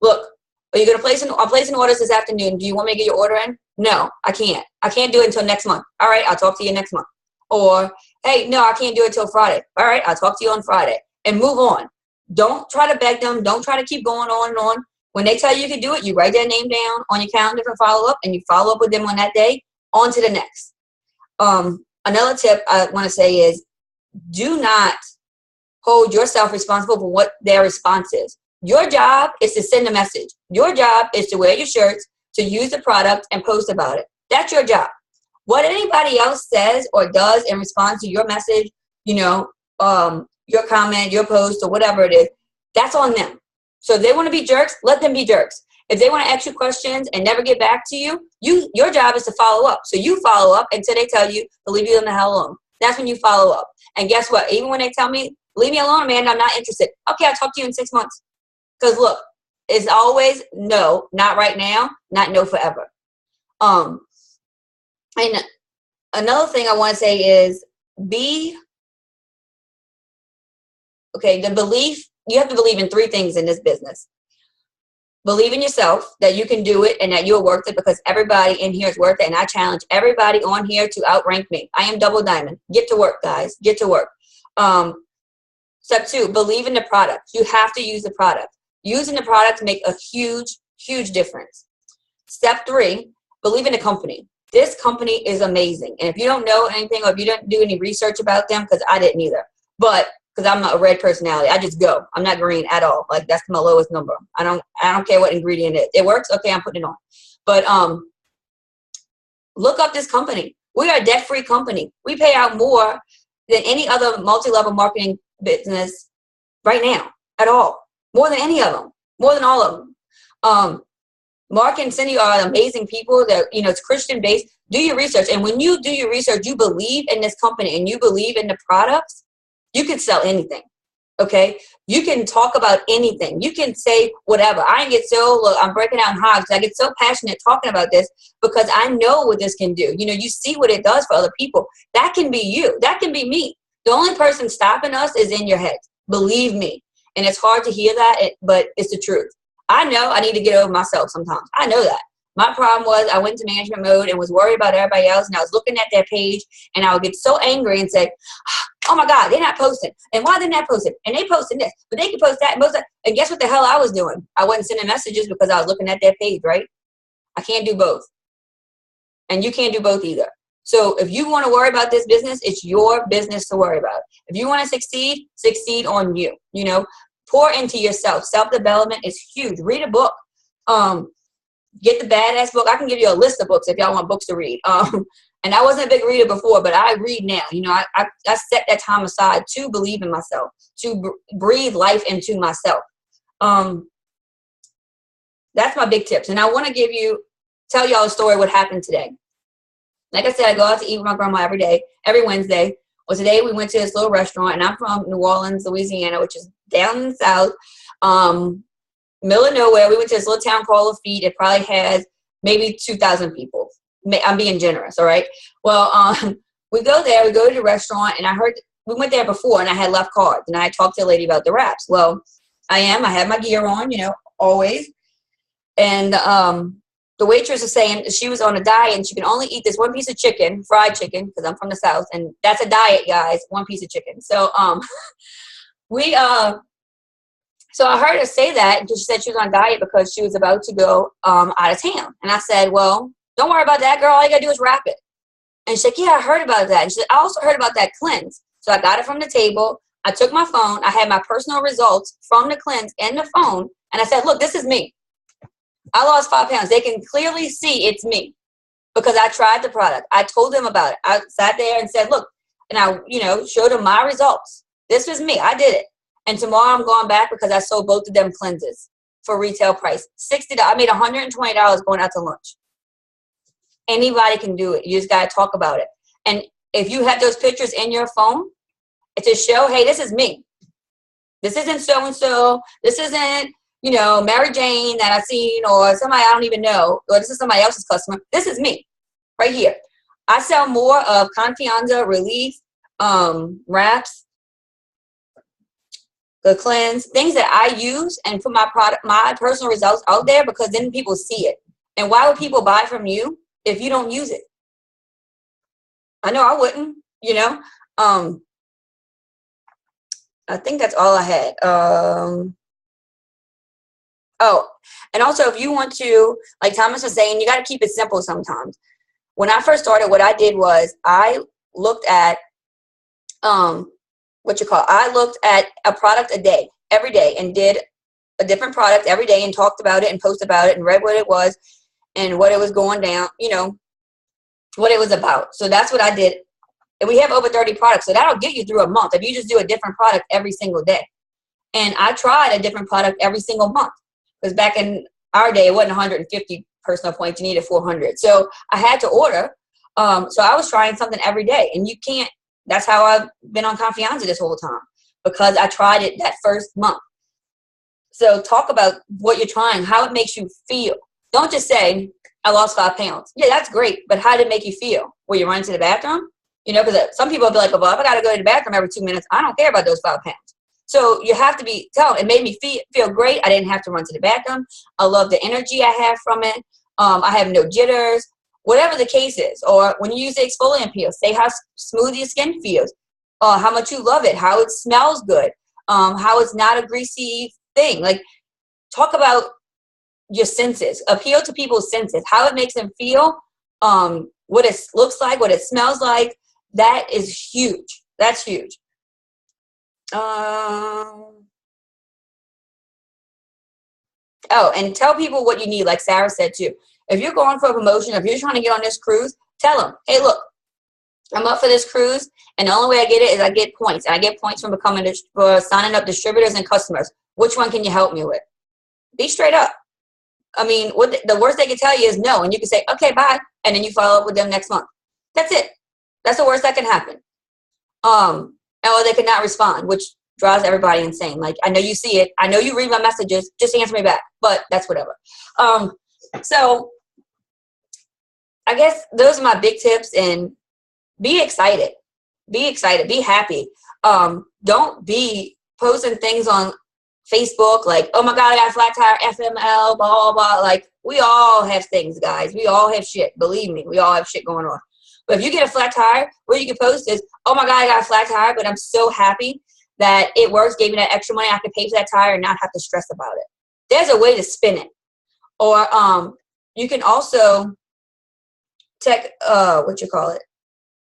Look, are you going to place I'll place an order this afternoon. Do you want me to get your order in? No, I can't. I can't do it until next month. All right, I'll talk to you next month. Or, hey, no, I can't do it till Friday. All right, I'll talk to you on Friday. And move on. Don't try to beg them. Don't try to keep going on and on. When they tell you can do it, you write their name down on your calendar for follow-up, and you follow up with them on that day, on to the next. Another tip I want to say is do not hold yourself responsible for what their response is. Your job is to send a message. Your job is to wear your shirts, to use the product, and post about it. That's your job. What anybody else says or does in response to your message, you know, your comment, your post, or whatever it is, that's on them. So if they want to be jerks, let them be jerks. If they want to ask you questions and never get back to you, your job is to follow up. So you follow up until they tell you to leave you the hell alone. That's when you follow up. And guess what? Even when they tell me, leave me alone, Amanda, I'm not interested. Okay, I'll talk to you in 6 months. Because look, it's always no, not right now, not no forever. And another thing I want to say is the belief, you have to believe in 3 things in this business. Believe in yourself, that you can do it and that you're worth it, because everybody in here is worth it. And I challenge everybody on here to outrank me. I am double diamond. Get to work, guys. Get to work. Step 2, believe in the product. You have to use the product. Using the product make a huge, huge difference. Step 3, believe in the company. This company is amazing. And if you don't know anything, or if you didn't do any research about them, because I didn't either, but because I'm a red personality, I just go. I'm not green at all. Like, that's my lowest number. I don't care what ingredient it is. It works. Okay, I'm putting it on. But look up this company. We are a debt-free company. We pay out more than any other multi-level marketing business right now at all. More than any of them. More than all of them. Mark and Cindy are amazing people that, you know, it's Christian-based. Do your research. And when you do your research, you believe in this company and you believe in the products, you can sell anything, okay? You can talk about anything. You can say whatever. I'm breaking out in hives. I get so passionate talking about this because I know what this can do. You know, you see what it does for other people. That can be you. That can be me. The only person stopping us is in your head. Believe me. And it's hard to hear that, but it's the truth. I know I need to get over myself sometimes. I know that. My problem was I went into management mode and was worried about everybody else, and I was looking at their page, and I would get so angry and say, oh my God, they're not posting. And why they're not posting? And they posting this, but they can post that and post that. And guess what the hell I was doing? I wasn't sending messages because I was looking at their page, right? I can't do both. And you can't do both either. So if you want to worry about this business, it's your business to worry about. If you want to succeed on you. You know, pour into yourself. Self-development is huge. Read a book. Get the badass book. I can give you a list of books if y'all want books to read. And I wasn't a big reader before, but I read now. You know, I set that time aside to believe in myself, to breathe life into myself. That's my big tips. And I want to tell y'all a story what happened today. Like I said, I go out to eat with my grandma every Wednesday. Well, today we went to this little restaurant, and I'm from New Orleans, Louisiana, which is down in the south. Middle of nowhere. We went to this little town called Lafitte. It probably has maybe 2,000 people. I'm being generous, all right? Well, we go there. We go to the restaurant, and I heard we went there before, and I had left cards, and I talked to a lady about the wraps. Well, I had my gear on, you know, always. And the waitress was saying she was on a diet, and she can only eat this one piece of chicken, fried chicken, because I'm from the south, and that's a diet, guys, one piece of chicken. So So I heard her say that, and she said she was on a diet because she was about to go out of town. And I said, well, Don't worry about that, girl. All you gotta do is wrap it. And she's like, yeah, I heard about that. And she said, I also heard about that cleanse. So I got it from the table. I took my phone. I had my personal results from the cleanse in the phone. And I said, look, this is me. I lost 5 pounds. They can clearly see it's me because I tried the product. I told them about it. I sat there and said, look, and I, showed them my results. This was me. I did it. And tomorrow I'm going back because I sold both of them cleanses for retail price. $60. I made $120 going out to lunch. Anybody can do it. You just got to talk about it. And if you have those pictures in your phone, it's to show, hey, this is me. This isn't so-and-so. This isn't, Mary Jane that I've seen or somebody I don't even know, or this is somebody else's customer. This is me right here. I sell more of Confianza, Relief, wraps, the cleanse, things that I use and put my personal results out there because then people see it. And why would people buy from you if you don't use it? I know I wouldn't, I think that's all I had. Oh, and also if you want to, like Thomas was saying, you got to keep it simple sometimes. When I first started, what I did was I looked at, I looked at a product a day, every day, and did a different product every day and talked about it and posted about it and read what it was and what it was going down, what it was about. So that's what I did. And we have over 30 products. So that'll get you through a month if you just do a different product every single day. And I tried a different product every single month because back in our day, it wasn't 150 personal points. You needed 400. So I had to order. So I was trying something every day. And you can't, that's how I've been on Confianza this whole time because I tried it that first month. So talk about what you're trying, how it makes you feel. Don't just say, I lost 5 pounds. Yeah, that's great. But how did it make you feel? Will you run to the bathroom? Because some people will be like, well, if I got to go to the bathroom every 2 minutes, I don't care about those 5 pounds. So you have to it made me feel great. I didn't have to run to the bathroom. I love the energy I have from it. I have no jitters, whatever the case is. Or when you use the exfoliant peel, say how smooth your skin feels, how much you love it, how it smells good, how it's not a greasy thing. Like, talk about your senses. Appeal to people's senses, how it makes them feel, what it looks like, what it smells like. That is huge. That's huge. Oh, and tell people what you need, like Sarah said too. If you're going for a promotion, if you're trying to get on this cruise, tell them, hey, look, I'm up for this cruise, and the only way I get it is I get points. And I get points from for signing up distributors and customers. Which one can you help me with? Be straight up. I mean, the worst they can tell you is no, and you can say, okay, bye, and then you follow up with them next month. That's it. That's the worst that can happen. Or they cannot respond, which drives everybody insane. Like, I know you see it. I know you read my messages. Just answer me back. But that's whatever. So I guess those are my big tips. And be excited. Be excited. Be happy. Don't be posting things on Facebook like, oh my God, I got a flat tire, FML, blah, blah, blah. Like, we all have things, guys. We all have shit. Believe me, we all have shit going on. But if you get a flat tire, what you can post is, oh my God, I got a flat tire, but I'm so happy that it works, gave me that extra money. I could pay for that tire and not have to stress about it. There's a way to spin it. Or you can also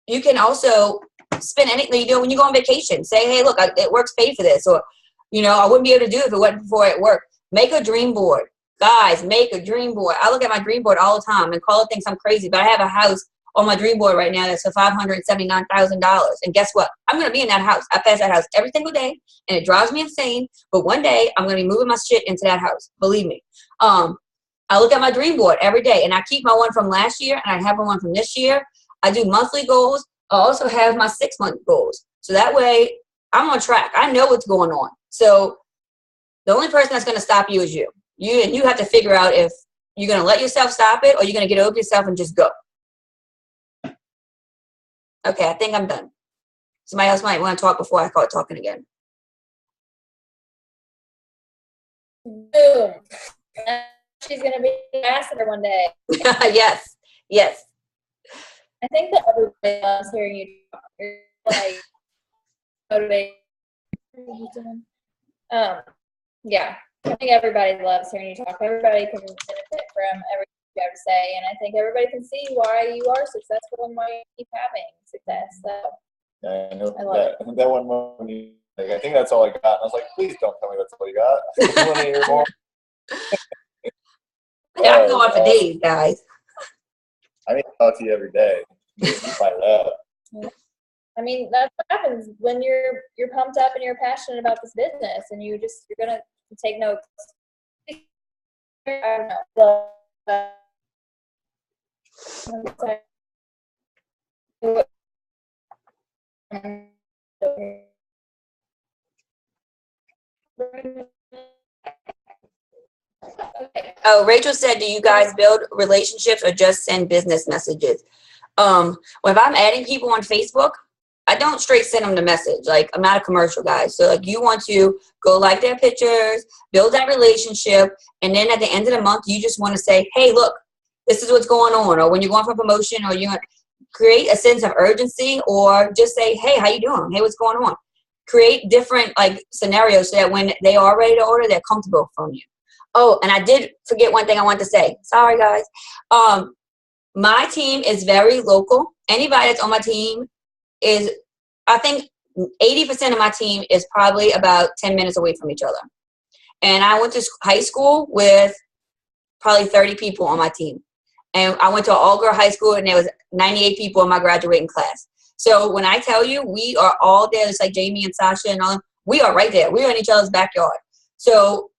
you can also spin anything you do when you go on vacation. Say, hey, look, it works paid for this. Or, I wouldn't be able to do it if it wasn't for it work. Make a dream board. Guys, make a dream board. I look at my dream board all the time and call it things I'm crazy, but I have a house on my dream board right now that's for $579,000. And guess what? I'm going to be in that house. I pass that house every single day, and it drives me insane. But one day, I'm going to be moving my shit into that house. Believe me. I look at my dream board every day, and I keep my one from last year, and I have one from this year. I do monthly goals. I also have my 6-month goals. So that way, I'm on track. I know what's going on. So the only person that's going to stop you is you. And you have to figure out if you're going to let yourself stop it or you're going to get over yourself and just go. Okay, I think I'm done. Somebody else might want to talk before I start talking again. Boom. She's going to be an ambassador one day. Yes. I think that everybody loves hearing you talk. You're like motivated. Yeah. I think everybody loves hearing you talk. Everybody can benefit from everything you have to say. And I think everybody can see why you are successful and why you keep having success. So Yeah, I know I love that one moment. Like, I think that's all I got. And I was like, please don't tell me that's all you got. I want to hear more. Yeah, I'm going for days, guys. I need to talk to you every day. You find out. I mean, that's what happens when you're pumped up and you're passionate about this business, and you're gonna take notes. I don't know. Oh, Rachel said, do you guys build relationships or just send business messages? Well, if I'm adding people on Facebook, I don't straight send them the message. Like, I'm not a commercial guy. So, like, you want to go like their pictures, build that relationship, and then at the end of the month, you just want to say, hey, look, this is what's going on. Or when you're going for promotion, or you create a sense of urgency, or just say, hey, how you doing? Hey, what's going on? Create different, like, scenarios so that when they are ready to order, they're comfortable from you. Oh, and I did forget one thing I wanted to say. Sorry, guys. My team is very local. Anybody that's on my team is, I think 80% of my team is probably about 10 minutes away from each other. And I went to high school with probably 30 people on my team. And I went to an all-girl high school, and there was 98 people in my graduating class. So when I tell you we are all there, it's like Jamie and Sasha and all, we are right there. We are in each other's backyard. So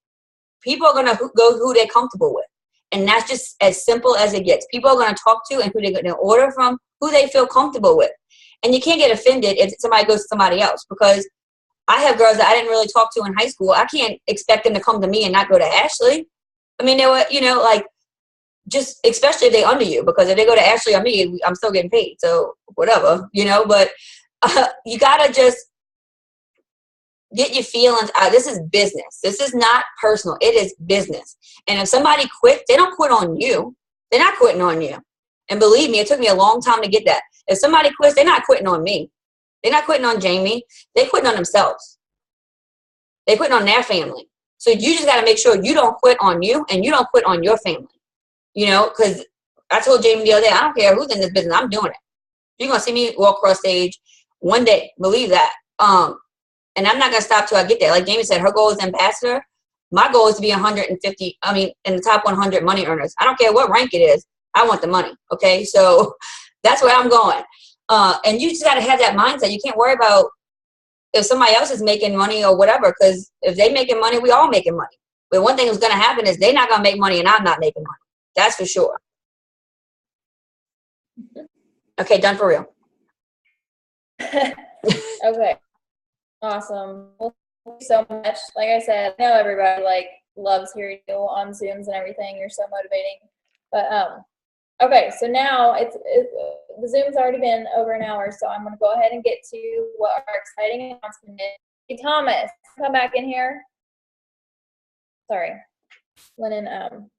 people are going to go who they're comfortable with. And that's just as simple as it gets. People are going to talk to and who they're going to order from, who they feel comfortable with. And you can't get offended if somebody goes to somebody else, because I have girls that I didn't really talk to in high school. I can't expect them to come to me and not go to Ashley. I mean, they were, like, just especially if they're under you, because if they go to Ashley or me, I'm still getting paid. So whatever, but you got to just get your feelings out. This is business. This is not personal. It is business. And if somebody quits, they don't quit on you. They're not quitting on you. And believe me, it took me a long time to get that. If somebody quits, they're not quitting on me. They're not quitting on Jamie. They're quitting on themselves. They're quitting on their family. So you just got to make sure you don't quit on you and you don't quit on your family. Because I told Jamie the other day, I don't care who's in this business. I'm doing it. You're going to see me walk across stage one day. Believe that. And I'm not going to stop till I get there. Like Jamie said, her goal is ambassador. My goal is to be 150, in the top 100 money earners. I don't care what rank it is. I want the money. Okay. So that's where I'm going. And you just got to have that mindset. You can't worry about if somebody else is making money or whatever, because if they making money, we all making money. But one thing that's going to happen is they're not going to make money and I'm not making money. That's for sure. Okay. Done for real. Okay. Awesome. Well, thank you so much. Like I said, I know everybody loves hearing you on Zooms and everything. You're so motivating. But okay, so now the Zoom's already been over an hour, so I'm gonna go ahead and get to what our exciting announcement is. Hey, Thomas, come back in here. Sorry, Lennon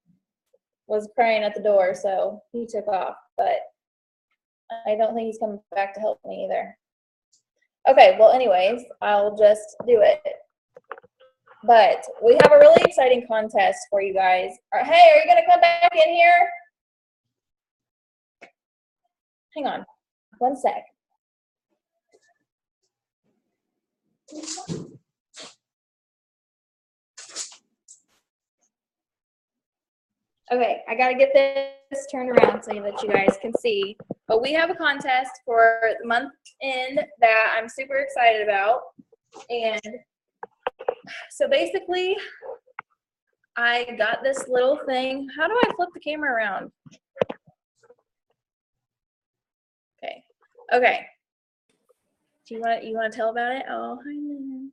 was crying at the door, so he took off. But I don't think he's coming back to help me either. Okay, well, anyways, I'll just do it. But we have a really exciting contest for you guys. Hey, are you going to come back in here? Hang on 1 sec. Okay, I got to get this turned around so that you guys can see. But we have a contest for the month end that I'm super excited about. And so basically, I got this little thing. How do I flip the camera around? Okay. Okay. Do you want to tell about it? Oh, hi, Lynn.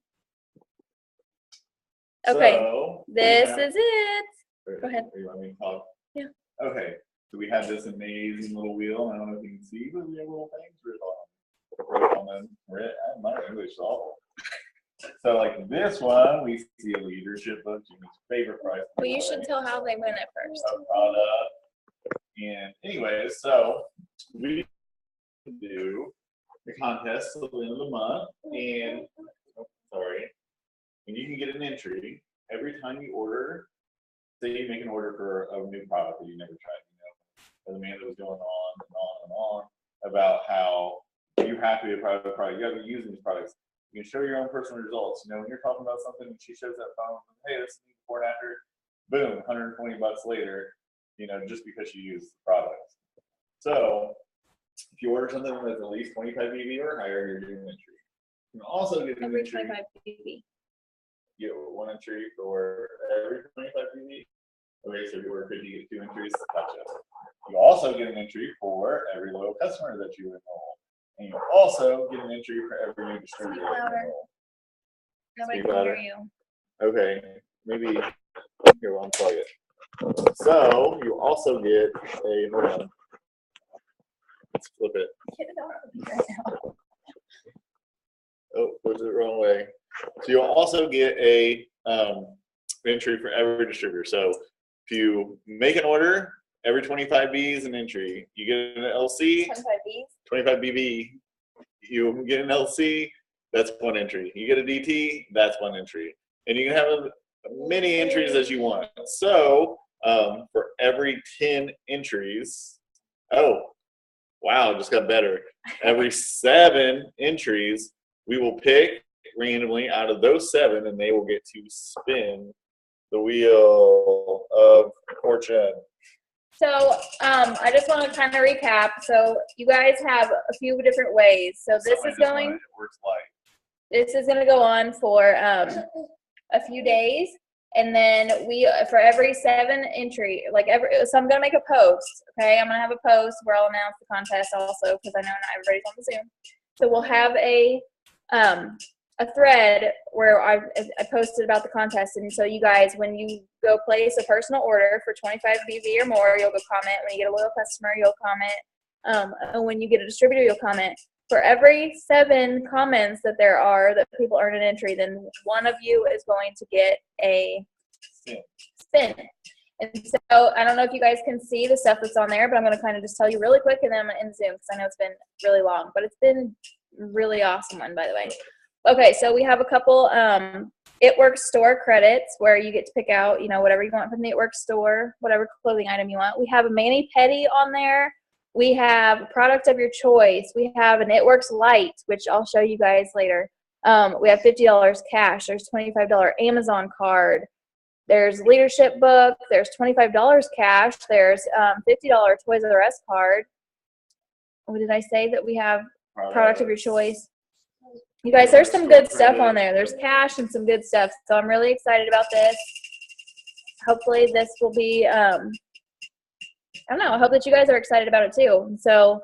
Okay. So, this is it. Go ahead. You want me to talk? Yeah. Okay. So we have this amazing little wheel. I don't know if you can see, but we have little things written on them. My English is awful. So like this one, we see a leadership book, Jimmy's favorite prize. Well, you should tell how they win it first. And anyways, so we do the contest till the end of the month, and and you can get an entry every time you order. Say you make an order for a new product that you never tried. as Amanda was going on and on and on about how you have to be a private product. You have to be using these products. You can show your own personal results. You know, when you're talking about something and she shows that phone, hey, this is before and after, boom, $120 later, you know, just because she used the product. So if you order something that's at least 25 BV or higher, you're doing an entry. You can also get an Every entry. 25 BB. You get one entry for every 25 BV. Okay, so if you order 50, you get 2 entries. Gotcha. You also get an entry for every loyal customer that you enroll. And you also get an entry for every new distributor. Speak louder. Nobody Speak can louder. hear you. Okay, maybe here we'll unplug it. So you also get a, hold on. Let's flip it. Get it out of me right now. Oh, was it the wrong way? So you'll also get a entry for every distributor. So if you make an order, every 25 B is an entry. You get an LC, 25 Bs. 25 BB, you get an LC, that's 1 entry. You get a DT, that's 1 entry. And you can have as many entries as you want. So for every 10 entries, oh, wow, it just got better. Every 7 entries, we will pick randomly out of those 7, and they will get to spin the wheel of fortune. So I just want to kind of recap. So you guys have a few different ways. So this is going. It works like. This is going to go on for a few days, and then we for every 7 entry, so I'm going to make a post. Okay, I'm going to have a post where I'll announce the contest also because I know not everybody's on the Zoom. So we'll have a thread where I posted about the contest, and so you guys, when you go place a personal order for 25 BV or more, you'll go comment. When you get a loyal customer, you'll comment. And when you get a distributor, you'll comment. For every 7 comments that there are that people earn an entry, then one of you is going to get a spin. And so I don't know if you guys can see the stuff that's on there, but I'm going to kind of just tell you really quick, and then I'm going to end Zoom because I know it's been really long, but it's been really awesome one, by the way. Okay, so we have a couple It Works store credits where you get to pick out, you know, whatever you want from the It Works store, whatever clothing item you want. We have a mani-pedi on there. We have a product of your choice. We have an It Works Lite, which I'll show you guys later. We have $50 cash. There's $25 Amazon card. There's leadership book. There's $25 cash. There's $50 Toys R Us card. What did I say that we have? Product of your choice. You guys, there's some good stuff on there. There's cash and some good stuff. So I'm really excited about this. Hopefully this will be, I don't know, I hope that you guys are excited about it too. So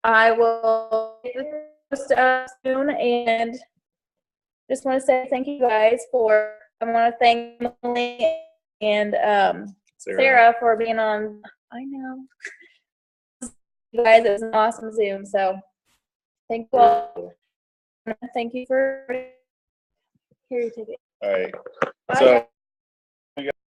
I will post soon, and just want to say thank you guys for, I want to thank Emily and Sarah for being on. I know. You guys, it was an awesome Zoom. So thank you all. Thank you for, here you take it. All right. Bye. So